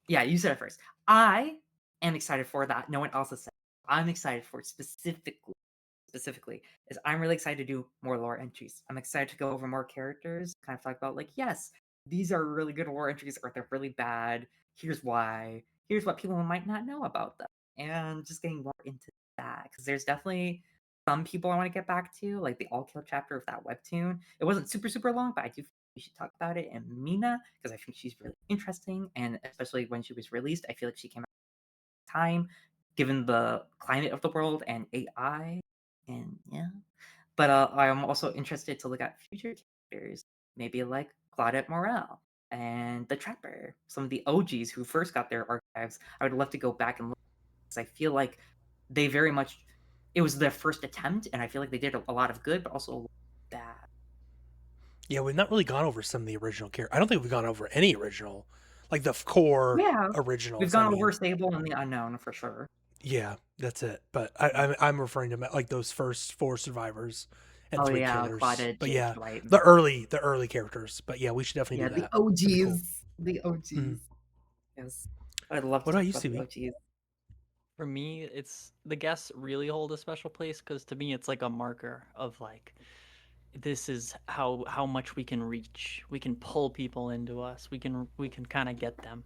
Yeah, you said it first. I am excited for that. No one else has said. I'm excited for it specifically is I'm really excited to do more lore entries. I'm excited to go over more characters, kind of talk about like, yes, these are really good lore entries, or they're really bad. Here's why. Here's what people might not know about them, and just getting more into that because there's definitely some people I want to get back to, like the All Kill chapter of that webtoon. It wasn't super long, but I do think we should talk about it. And Mina, because I think she's really interesting, and especially when she was released, I feel like she came out at time, given the climate of the world and AI, and yeah. But I'm also interested to look at future characters, maybe like Claudette Morel and the Trapper, some of the OGs who first got their archives. I would love to go back and look because I feel like they very much it was their first attempt, and I feel like they did a lot of good, but also a lot of bad. Yeah, we've not really gone over some of the original characters. I don't think we've gone over any original, like the core Yeah, originals. we've gone over Sable and the Unknown for sure. Yeah, that's it. But I'm referring to like those first 4 survivors and Oh 3 yeah, killers. Claudette, But James yeah, White. the early characters. But yeah, we should definitely Yeah, do the that. That'd be cool. OGs. The OGs. Mhm. Yes. I'd love to What about talk you, about the Subi? OGs. For me, it's the guests really hold a special place because to me, it's like a marker of like, this is how much we can reach. We can pull people into us. We can kind of get them.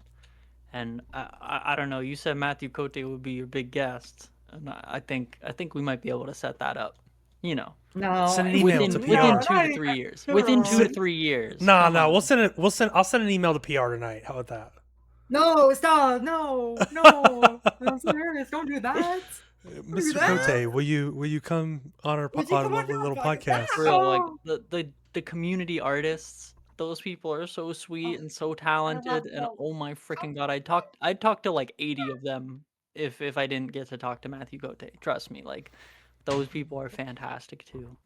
And I don't know. You said Matthew Cote would be your big guest, and I think we might be able to set that up. You know, No, Send an email within to within PR. 2 to 3 years. Within 2 to Send- 3 years. No, Come we'll on. send it. I'll send an email to PR tonight. How about that? No, stop! No, no, I'm serious. Don't do that. Mr. that. Cote, will you come on our Would you come on lovely our little podcast? podcast? Real, like Oh. the community artists, those people are so sweet and so talented, and them. oh my freaking god, I'd talk to like 80 of them if I didn't get to talk to Matthew Cote. Trust me, like those people are fantastic too.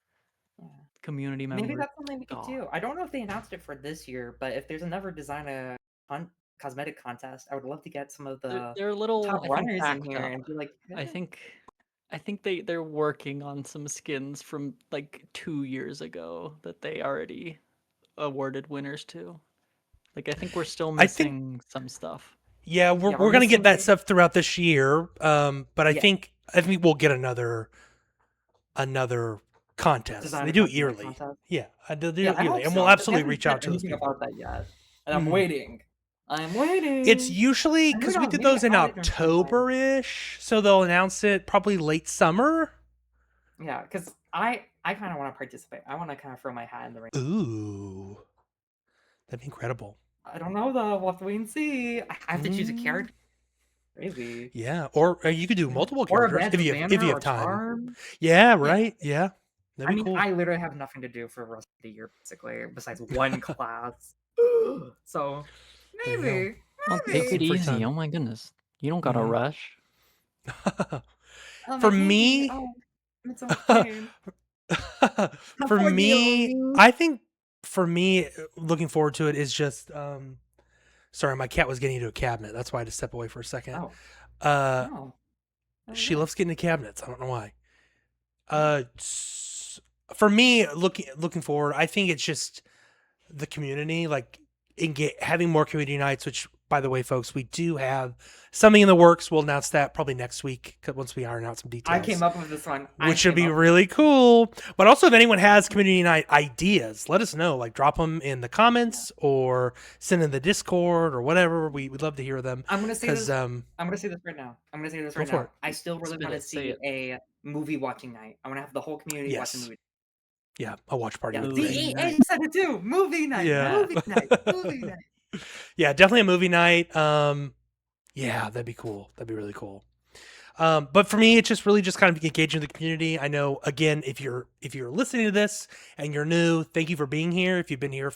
Yeah. Community Maybe members. that's something we could God. do. I don't know if they announced it for this year, but if there's another designer cosmetic contest, I would love to get some of the They're a little, top I think, runners in backed here up. and be like, I think they're working on some skins from like 2 years ago that they already awarded winners to. Like I think we're still I think- missing some stuff. Yeah, we're we're gonna get that missing- stuff throughout this year. But I Yeah. think we'll get another contest. Designer They do it cosmetic yearly. contest. Yeah, they'll do Yeah, it I yearly, hope and so, we'll but they absolutely haven't reach said out to those anything people. about that yet, and I'm Mhm. waiting. I'm waiting. It's usually I because don't we know, did maybe those in I'll even try. October-ish, so they'll announce it probably late summer. Yeah, because I kind of want to participate. I want to kind of throw my hat in the ring. Ooh, that'd be incredible. I don't know though. We'll have to wait and see. I have to choose a Mm. character. Crazy. Yeah, or you could do multiple Or a characters badge if you of have manner or time. charm. Yeah, right. Yeah, that'd I be mean, cool. I literally have nothing to do for the rest of the year, basically, besides one class. So There you go. maybe, Well, maybe. take it Free easy. time. Oh my goodness. You don't gotta Mhm. rush. Oh, For my baby. me- Oh, I'm so pain. For Poor me, Yogi. I think for me, looking forward to it is just. Sorry, my cat was getting into a cabinet. That's why I had to step away for a second. Oh, Uh, no. she loves getting into cabinets. I don't know why. For me, looking forward, I think it's just the community, like having more community nights. Which, by the way, folks, we do have something in the works. We'll announce that probably next week once we iron out some details. I came up with this one. Which would be really cool. But also, if anyone has community night ideas, let us know. Like, drop them in the comments or send in the Discord or whatever. We'd love to hear them. I'm gonna say Because this. I'm gonna say this right now. Go for it. I still really Spit want to it, say see a movie watching night. I want to have the whole community watch a Yes. movie. yeah, a watch party Yeah, would Movie be see, great. you said it too. Movie night. Yeah. Movie night. Movie night. Yeah, definitely a movie night. Yeah, that'd be cool. That'd be really cool. But for me, it's just really just kind of engaging the community. I know, again, if you're listening to this and you're new, thank you for being here. If you've been here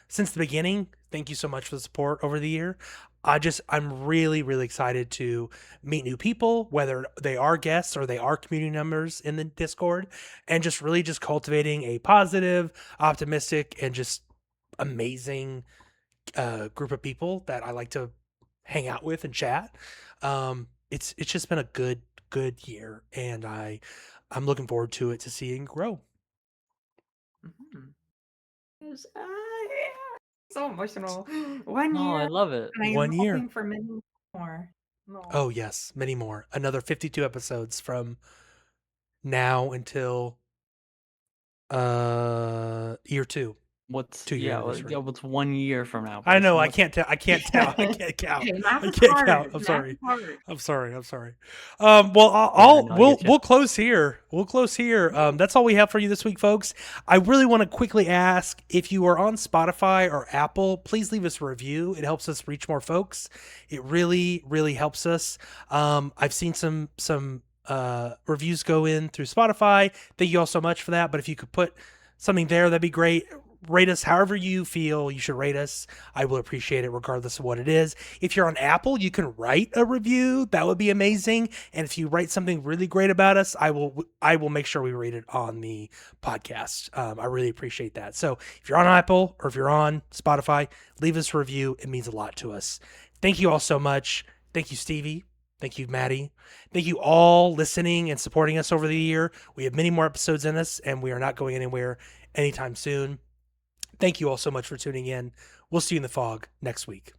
since the beginning, thank you so much for the support over the year. I'm really, really excited to meet new people, whether they are guests or they are community members in the Discord, and just really just cultivating a positive, optimistic, and just amazing group of people that I like to hang out with and chat. It's just been a good year, and I'm looking forward to it to seeing grow. Mhm. Yes, so emotional. 1 No, I year, love it. and I am 1 year. hoping for many more. No. Oh yes, many more. Another 52 episodes from now until year 2. What's 2-year anniversary. what's 1 year from now? I know. Bryson? I What's- can't tell. I can't tell. I can't count. Okay, math I is can't hard. count. I'm Math sorry. is hard. I'm sorry. I'm sorry. Well, no, I we'll get ya. we'll close here. We'll close here. That's all we have for you this week, folks. I really want to quickly ask if you are on Spotify or Apple, please leave us a review. It helps us reach more folks. It really, really helps us. I've seen some reviews go in through Spotify. Thank you all so much for that. But if you could put something there, that'd be great. Rate us however you feel you should rate us. I will appreciate it regardless of what it is. If you're on Apple, you can write a review. That would be amazing. And if you write something really great about us, I will make sure we read it on the podcast. I really appreciate that. So if you're on Apple or if you're on Spotify, leave us a review. It means a lot to us. Thank you all so much. Thank you, Stevie. Thank you, Maddie. Thank you all listening and supporting us over the year. We have many more episodes in us, and we are not going anywhere anytime soon. Thank you all so much for tuning in. We'll see you in the fog next week.